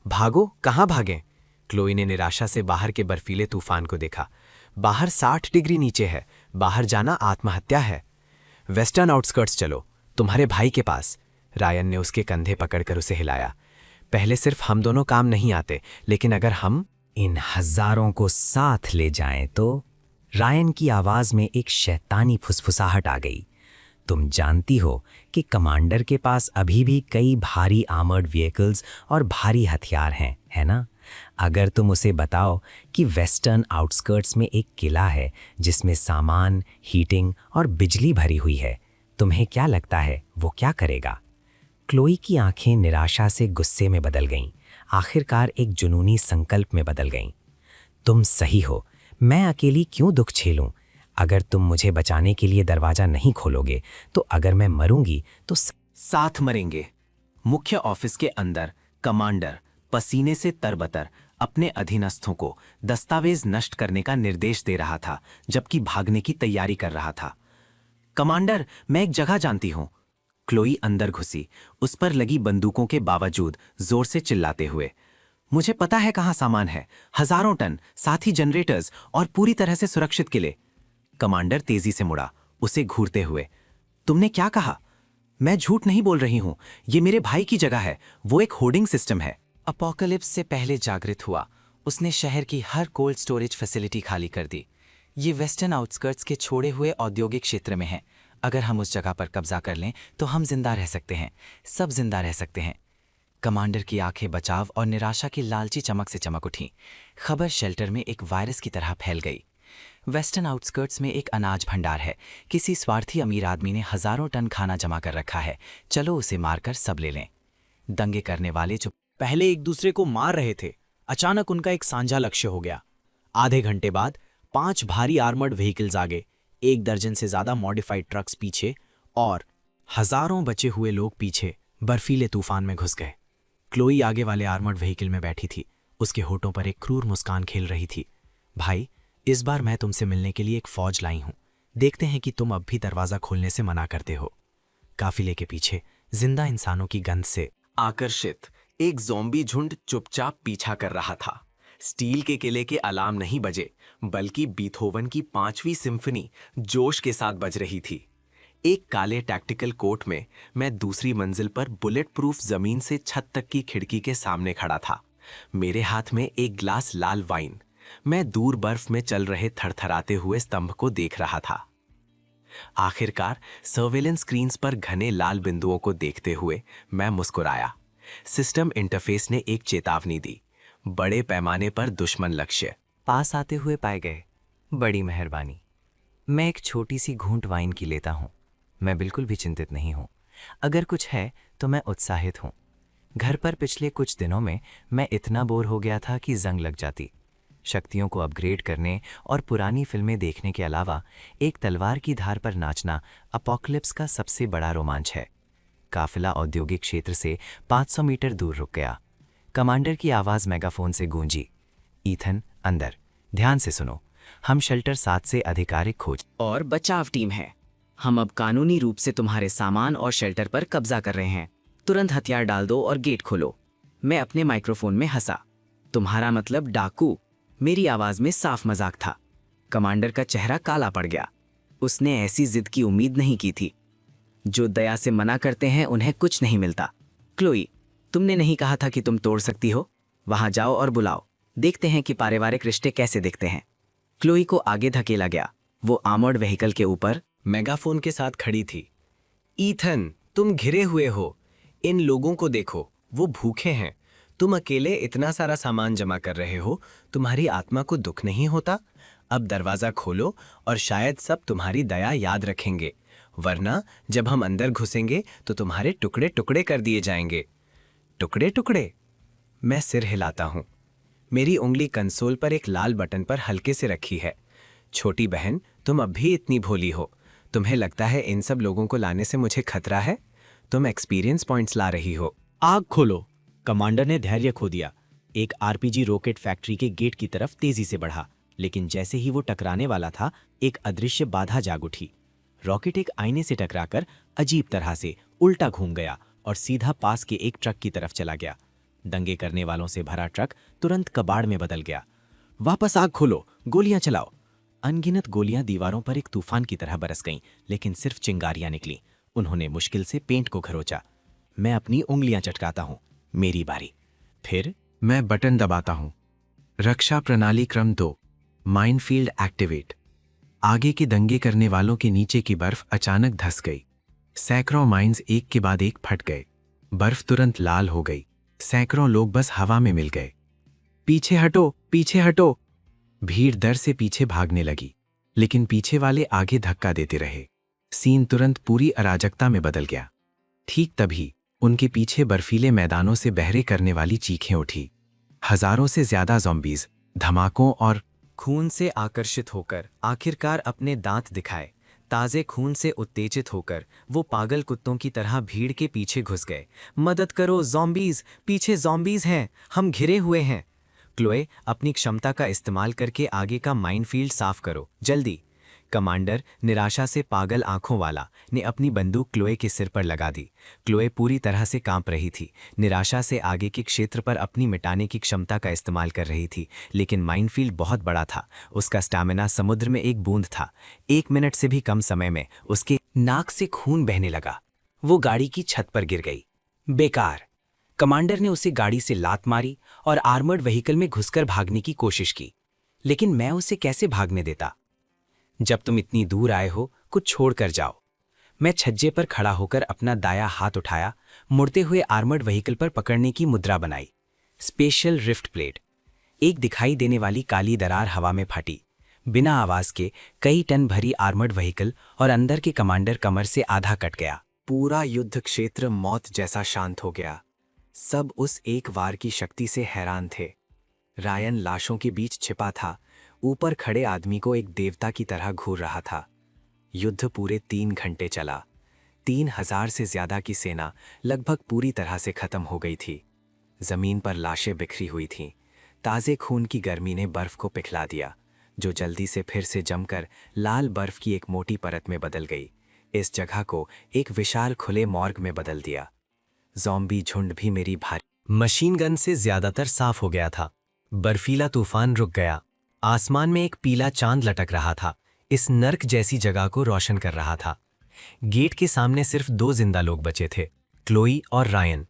S1: भागो, कहाँ भागें? क्लोई ने निराशा से बाहर के बर्फीले तूफान को देखा। बाहर 60 डिग्री नीचे है। बाहर जाना आत्महत्या है। वेस्टर्न आउटस्कर्ट्स चलो, तुम्हारे भाई के पास। रायन ने उसके कंधे पकड़कर उसे हिलाया। पहले सिर्फ हम दोनों काम नहीं आते, लेकिन अगर हम
S8: इन हजारों को साथ ले जाएं तो? रायन की आवाज में एक शैतानी फुसफुसाहट आ गई। तुम जानती हो कि कमांडर के पास अभी भी कई भारी आर्मर्ड व्हीकल्स और भारी हथियार हैं, है ना? अगर तुम उसे बताओ कि वेस्टर्न आउटस्कर्ट्स में एक किला है जिसमें सामान, हीटिंग और बिजली भरी हुई है, तुम्हें क्या लगता है वो क्या करेगा? क्लोई की आंखें निराशा से गुस्से में बदल गईं, आखिरकार एक जुनूनी संकल्प में बदल गईं। तुम सही हो, मैं अकेली क्यों दुख झेलूं? अगर तुम मुझे बचाने के लिए दरवाजा नहीं खोलोगे तो अगर मैं मरूंगी तो
S10: साथ मरेंगे। मुख्य ऑफिस के अंदर कमांडर पसीने से तरबतर अपने अधीनस्थों को दस्तावेज नष्ट करने का निर्देश दे रहा था, जबकि भागने की तैयारी कर रहा था। कमांडर, मैं एक जगह जानती हूं। क्लोई अंदर घुसी, उस पर लगी बंदूकों के बावजूद जोर से चिल्लाते हुए। मुझे पता है कहां सामान है, हजारों टन, साथ ही जनरेटर्स और पूरी तरह से सुरक्षित किले। कमांडर तेजी से मुड़ा, उसे घूरते हुए। तुमने क्या कहा? मैं झूठ नहीं बोल रही हूं, ये मेरे भाई की जगह है। वो एक होर्डिंग सिस्टम है।
S2: अपोकलिप्स से पहले जागृत हुआ। उसने शहर की हर कोल्ड स्टोरेज फैसिलिटी खाली कर दी। ये वेस्टर्न आउटस्कर्ट्स के छोड़े हुए औद्योगिक क्षेत्र में है। अगर हम उस जगह पर कब्जा कर लें तो हम जिंदा रह सकते हैं, सब जिंदा रह सकते हैं। कमांडर की आंखें बचाव और निराशा की लालची चमक से चमक उठीं। खबर शेल्टर में एक वायरस की तरह फैल गई। वेस्टर्न आउटस्कर्ट्स में एक अनाज भंडार है। किसी स्वार्थी अमीर आदमी ने हजारों टन खाना जमा कर रखा है। चलो उसे मारकर सब ले लें। दंगे करने वाले जो
S1: पहले एक दूसरे को मार रहे थे, अचानक उनका एक साझा लक्ष्य हो गया। आधे घंटे बाद 5 भारी आर्मर्ड व्हीकल्स आगे, 1 दर्जन से ज्यादा मॉडिफाइड ट्रक्स पीछे और हजारों बचे हुए लोग पीछे बर्फीले तूफान में घुस गए। क्लोई आगे वाले आर्मर्ड व्हीकल में बैठी थी। उसके होठों पर एक क्रूर मुस्कान खेल रही थी। भाई, इस बार मैं तुमसे मिलने के लिए एक फौज लाई हूं। देखते हैं कि तुम अब भी दरवाजा खोलने से मना करते हो। काफिले के पीछे जिंदा इंसानों की गंध से
S10: आकर्षित एक ज़ॉम्बी झुंड चुपचाप पीछा कर रहा था। स्टील के किले के अलार्म नहीं बजे, बल्कि बीथोवन की 5वीं सिम्फनी जोश के साथ बज रही थी। एक काले टैक्टिकल कोट में मैं दूसरी मंजिल पर बुलेट प्रूफ जमीन से छत तक की खिड़की के सामने खड़ा था। मेरे हाथ में एक ग्लास लाल वाइन। मैं दूर बर्फ में चल रहे थरथराते हुए स्तंभ को देख रहा था। आखिरकार सर्वेलेंस स्क्रीन्स पर घने लाल बिंदुओं को देखते हुए मैं मुस्कुराया। सिस्टम इंटरफेस ने एक चेतावनी दी। बड़े पैमाने पर दुश्मन लक्ष्य
S2: पास आते हुए पाए गए। बड़ी मेहरबानी। मैं एक छोटी सी घूंट वाइन की लेता हूँ। मैं बिल्कुल भी चिंतित नहीं हूँ। अगर कुछ है तो मैं उत्साहित हूँ। घर पर पिछले कुछ दिनों में मैं इतना बोर हो गया था कि जंग लग जाती। शक्तियों को अपग्रेड करने और पुरानी फिल्में देखने के अलावा एक तलवार की धार पर नाचना अपोकलिप्स का सबसे बड़ा रोमांच है। काफिला औद्योगिक क्षेत्र से 500 मीटर दूर रुक गया।
S4: कमांडर की आवाज मेगाफोन से गूंजी। ईथन, अंदर, ध्यान से सुनो। हम शेल्टर 7 से आधिकारिक खोज
S3: और बचाव टीम है। हम अब कानूनी रूप से तुम्हारे सामान और शेल्टर पर कब्जा कर रहे हैं। तुरंत हथियार डाल दो और गेट खोलो। मैं अपने माइक्रोफोन में हंसा। तुम्हारा मतलब डाकू? मेरी आवाज में साफ मजाक था। कमांडर का चेहरा काला पड़ गया। उसने ऐसी जिद की उम्मीद नहीं की थी। जो दया से मना करते हैं उन्हें कुछ नहीं मिलता। क्लोई, तुमने नहीं कहा था कि तुम तोड़ सकती हो? वहां जाओ और बुलाओ। देखते हैं कि पारिवारिक रिश्ते कैसे दिखते हैं। क्लोई को आगे धकेला गया। वो आर्मर्ड व्हीकल के ऊपर
S1: मेगाफोन के साथ खड़ी थी। ईथन, तुम घिरे हुए हो। इन लोगों को देखो, वो भूखे हैं। तुम अकेले इतना सारा सामान जमा कर रहे हो। तुम्हारी आत्मा को दुख नहीं होता? अब दरवाजा खोलो और शायद सब तुम्हारी दया याद रखेंगे, वरना जब हम अंदर घुसेंगे तो तुम्हारे टुकड़े टुकड़े कर दिए जाएंगे। टुकड़े टुकड़े? मैं सिर हिलाता हूं। मेरी उंगली कंसोल पर एक लाल बटन पर हल्के से रखी है। छोटी बहन, तुम अब भी इतनी भोली हो। तुम्हें लगता है इन सब लोगों को लाने से मुझे खतरा है? तुम एक्सपीरियंस पॉइंट्स ला रही हो।
S11: आग खोलो। कमांडर ने धैर्य खो दिया। एक आरपीजी रॉकेट फैक्ट्री के गेट की तरफ तेजी से बढ़ा, लेकिन जैसे ही वो टकराने वाला था, एक अदृश्य बाधा जाग उठी। रॉकेट एक आईने से टकराकर अजीब तरह से उल्टा घूम गया और सीधा पास के एक ट्रक की तरफ चला गया। दंगे करने वालों से भरा ट्रक तुरंत कबाड़ में बदल गया। वापस आग खोलो, गोलियां चलाओ। अनगिनत गोलियां दीवारों पर एक तूफान की तरह बरस गईं, लेकिन सिर्फ चिंगारियां निकली। उन्होंने मुश्किल से पेंट को खरोचा। मैं अपनी उंगलियां चटकाता हूं। मेरी बारी। फिर
S7: मैं बटन दबाता हूं। रक्षा प्रणाली क्रम 2, माइनफील्ड एक्टिवेट। आगे के दंगे करने वालों के नीचे की बर्फ अचानक धंस गई। सैकड़ों माइंस एक के बाद एक फट गए। बर्फ तुरंत लाल हो गई। सैकड़ों लोग बस हवा में मिल गए। पीछे हटो, पीछे हटो। भीड़ डर से पीछे भागने लगी, लेकिन पीछे वाले आगे धक्का देते रहे। सीन तुरंत पूरी अराजकता में बदल गया। ठीक तभी उनके पीछे बर्फीले मैदानों से बहरे करने वाली चीखें उठी। हजारों से ज्यादा ज़ॉम्बीज धमाकों और
S4: खून से आकर्षित होकर आखिरकार अपने दांत दिखाए। ताजे खून से उत्तेजित होकर वो पागल कुत्तों की तरह भीड़ के पीछे घुस गए। मदद करो ज़ॉम्बीज, पीछे ज़ॉम्बीज हैं, हम घिरे हुए हैं। क्लोए, अपनी क्षमता का इस्तेमाल करके आगे का माइनफील्ड साफ करो, जल्दी। कमांडर, निराशा से पागल आंखों वाला, ने अपनी बंदूक क्लोए के सिर पर लगा दी। क्लोए पूरी तरह से कांप रही थी। निराशा से आगे के क्षेत्र पर अपनी मिटाने की क्षमता का इस्तेमाल कर रही थी, लेकिन माइनफील्ड बहुत बड़ा था। उसका स्टैमिना समुद्र में एक बूंद था। 1 मिनट से भी कम समय में उसके नाक से खून बहने लगा। वो गाड़ी की छत पर गिर गई। बेकार। कमांडर ने उसे गाड़ी से लात मारी और आर्मर्ड व्हीकल में घुसकर भागने की कोशिश की, लेकिन मैं उसे कैसे भागने देता? जब तुम इतनी दूर आए हो, कुछ छोड़ कर जाओ। मैं छज्जे पर खड़ा होकर अपना दाया हाथ उठाया, मुड़ते हुए आर्मर्ड व्हीकल पर पकड़ने की मुद्रा बनाई। Special rift plate. एक दिखाई देने वाली काली दरार हवा में फटी। बिना आवाज के कई टन भरी आर्मर्ड व्हीकल और अंदर के कमांडर कमर से आधा कट गया।
S7: पूरा युद्ध क्षेत्र मौत जैसा शांत हो गया। सब उस एक वार की शक्ति से हैरान थे। रायन लाशों के बीच छिपा था, ऊपर खड़े आदमी को एक देवता की तरह घूर रहा था। युद्ध पूरे 3 घंटे चला। 3000 से ज्यादा की सेना लगभग पूरी तरह से खत्म हो गई थी। जमीन पर लाशें बिखरी हुई थीं। ताजे खून की गर्मी ने बर्फ को पिघला दिया, जो जल्दी से फिर से जमकर लाल बर्फ की एक मोटी परत में बदल गई। इस जगह को एक विशाल खुले मॉर्ग में बदल दिया। ज़ॉम्बी झुंड भी मेरी भारी
S4: मशीन गन से ज्यादातर साफ हो गया था। बर्फीला तूफान रुक गया। आसमान में एक पीला चांद लटक रहा था, इस नर्क जैसी जगह को रोशन कर रहा था। गेट के सामने सिर्फ 2 जिंदा लोग बचे थे, क्लोई और रायन।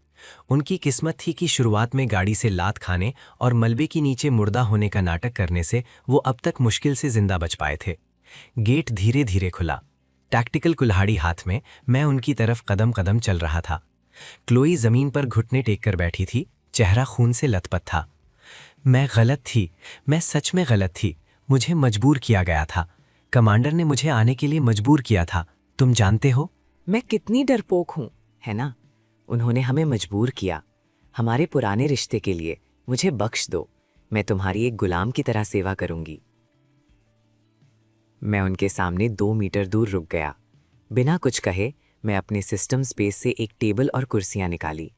S4: उनकी किस्मत थी कि शुरुआत में गाड़ी से लात खाने और मलबे के नीचे मुर्दा होने का नाटक करने से वो अब तक मुश्किल से जिंदा बच पाए थे। गेट धीरे धीरे खुला। टैक्टिकल कुल्हाड़ी हाथ में मैं उनकी तरफ कदम कदम चल रहा था। क्लोई जमीन पर घुटने टेक कर बैठी थी, चेहरा खून से लथपथ था। मैं गलत थी, मैं सच में गलत थी। मुझे मजबूर किया गया था। कमांडर ने मुझे आने के लिए मजबूर किया था, तुम जानते हो।
S3: मैं कितनी डरपोक हूं, है ना? उन्होंने हमें मजबूर किया। हमारे पुराने रिश्ते के लिए मुझे बख्श दो। मैं तुम्हारी एक गुलाम की तरह सेवा करूंगी। मैं उनके सामने 2 मीटर दूर रुक गया। बिना कुछ कहे मैं अपने सिस्टम स्पेस से एक टेबल और कुर्सियां निकाली।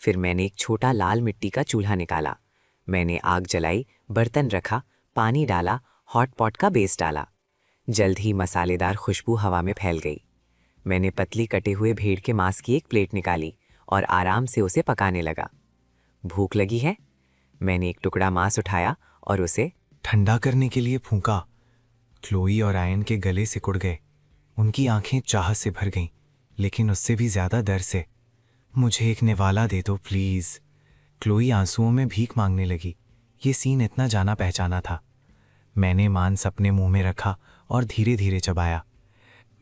S3: फिर मैंने एक छोटा लाल मिट्टी का चूल्हा निकाला। मैंने आग जलाई, बर्तन रखा, पानी डाला, हॉट पॉट का बेस डाला। जल्द ही मसालेदार खुशबू हवा में फैल गई। मैंने पतली कटे हुए भेड़ के मांस की एक प्लेट निकाली और आराम से उसे पकाने लगा। भूख लगी है? मैंने एक टुकड़ा मांस उठाया और उसे
S4: ठंडा करने के लिए फूंका। क्लोई और आयन के गले सिकुड़ गए। उनकी आंखें चाहत से भर गईं, लेकिन उससे भी ज्यादा डर से। मुझे एक निवाला दे दो प्लीज। क्लोई आंसुओं में भीख मांगने लगी। ये सीन इतना जाना पहचाना था। मैंने मांस अपने मुंह में रखा और धीरे धीरे चबाया।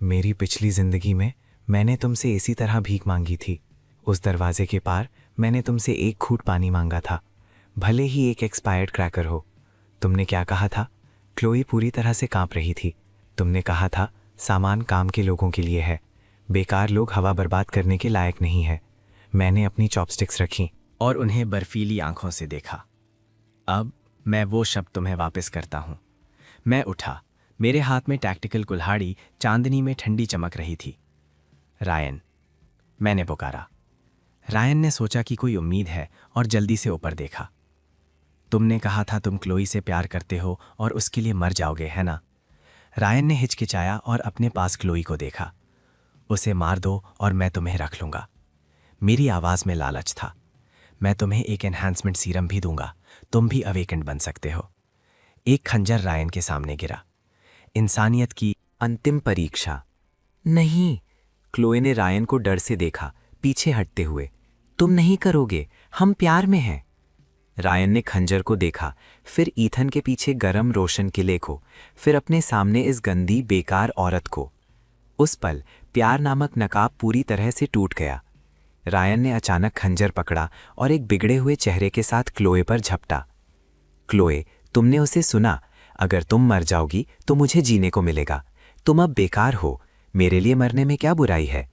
S4: मेरी पिछली जिंदगी में मैंने तुमसे इसी तरह भीख मांगी थी। उस दरवाजे के पार मैंने तुमसे एक घूंट पानी मांगा था, भले ही एक एक्सपायर्ड क्रैकर हो। तुमने क्या कहा था? क्लोई पूरी तरह से कांप रही थी। तुमने कहा था सामान काम के लोगों के लिए है, बेकार लोग हवा बर्बाद करने के लायक नहीं है। मैंने अपनी चॉपस्टिक्स रखी
S11: और उन्हें बर्फीली आंखों से देखा। अब मैं वो शब्द तुम्हें वापस करता हूं। मैं उठा। मेरे हाथ में टैक्टिकल कुल्हाड़ी चांदनी में ठंडी चमक रही थी। रायन, मैंने पुकारा। रायन ने सोचा कि कोई उम्मीद है और जल्दी से ऊपर देखा। तुमने कहा था तुम क्लोई से प्यार करते हो और उसके लिए मर जाओगे, है ना? रायन ने हिचकिचाया और अपने पास क्लोई को देखा। उसे मार दो और मैं तुम्हें रख लूंगा। मेरी आवाज में लालच था। मैं तुम्हें एक एनहांसमेंट सीरम भी दूंगा, तुम भी अवेकेंड बन सकते हो। एक खंजर रायन के सामने गिरा। इंसानियत की
S3: अंतिम परीक्षा। नहीं, क्लोए ने रायन को डर से देखा, पीछे हटते हुए। तुम नहीं करोगे, हम प्यार में हैं। रायन ने खंजर को देखा, फिर ईथन के पीछे गरम रोशन किले को, फिर अपने सामने इस गंदी बेकार औरत को। उस पल प्यार नामक नकाब पूरी तरह से टूट गया। रायन ने अचानक खंजर पकड़ा और एक बिगड़े हुए चेहरे के साथ क्लोए पर झपटा। क्लोए, तुमने उसे सुना। अगर तुम मर जाओगी तो मुझे जीने को मिलेगा। तुम अब बेकार हो, मेरे लिए मरने में क्या बुराई है?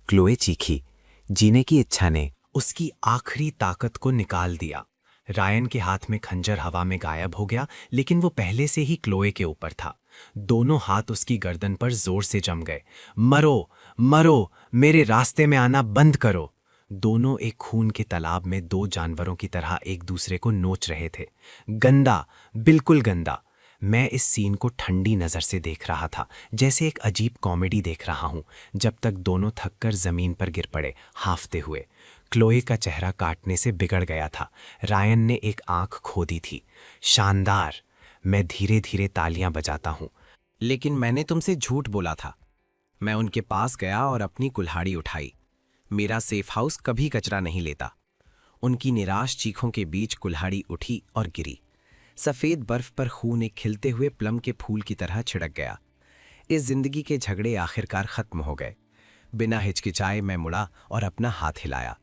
S3: क्लोए चीखी। जीने की इच्छा ने
S1: उसकी आखिरी ताकत को निकाल दिया। रायन के हाथ में खंजर हवा में गायब हो गया, लेकिन वो पहले से ही क्लोए के ऊपर था। दोनों हाथ उसकी गर्दन पर जोर से जम गए। मरो, मरो, मेरे रास्ते में आना बंद करो। दोनों एक खून के तालाब में दो जानवरों की तरह एक दूसरे को नोच रहे थे। गंदा, बिल्कुल गंदा। मैं इस सीन को ठंडी नजर से देख रहा था, जैसे एक अजीब कॉमेडी देख रहा हूं, जब तक दोनों थककर जमीन पर गिर पड़े, हांफते हुए। क्लोए का चेहरा काटने से बिगड़ गया था। रायन ने एक आंख खो दी थी। शानदार। मैं धीरे धीरे तालियां बजाता हूं।
S7: लेकिन मैंने तुमसे झूठ बोला था। मैं उनके पास गया और अपनी कुल्हाड़ी उठाई। मेरा सेफ हाउस कभी कचरा नहीं लेता। उनकी निराश चीखों के बीच कुल्हाड़ी उठी और गिरी। सफेद बर्फ पर खून एक खिलते हुए प्लम के फूल की तरह छिड़क गया। इस जिंदगी के झगड़े आखिरकार खत्म हो गए। बिना हिचकिचाए मैं मुड़ा और अपना हाथ हिलाया।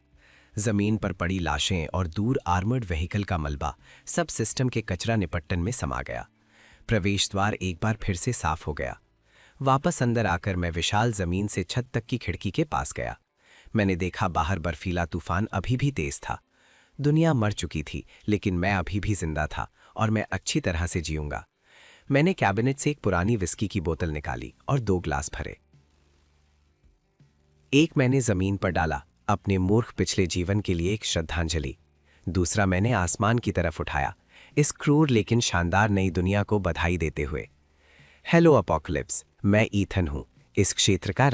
S7: जमीन पर पड़ी लाशें और दूर आर्मर्ड व्हीकल का मलबा सब सिस्टम के कचरा निपट्टन में समा गया। प्रवेश द्वार एक बार फिर से साफ हो गया। वापस अंदर आकर मैं विशाल जमीन से छत तक की खिड़की के पास गया। मैंने देखा बाहर बर्फीला तूफान अभी भी तेज था। दुनिया मर चुकी थी, लेकिन मैं अभी भी जिंदा था और मैं अच्छी तरह से जीऊंगा। मैंने कैबिनेट से एक पुरानी विस्की की बोतल निकाली और 2 ग्लास भरे। एक मैंने जमीन पर डाला, अपने मूर्ख पिछले जीवन के लिए एक श्रद्धांजलि। दूसरा मैंने आसमान की तरफ उठाया, इस क्रूर लेकिन शानदार नई दुनिया को बधाई देते हुए। हेलो अपोकलिप्स, मैं ईथन हूं, इस क्षेत्र का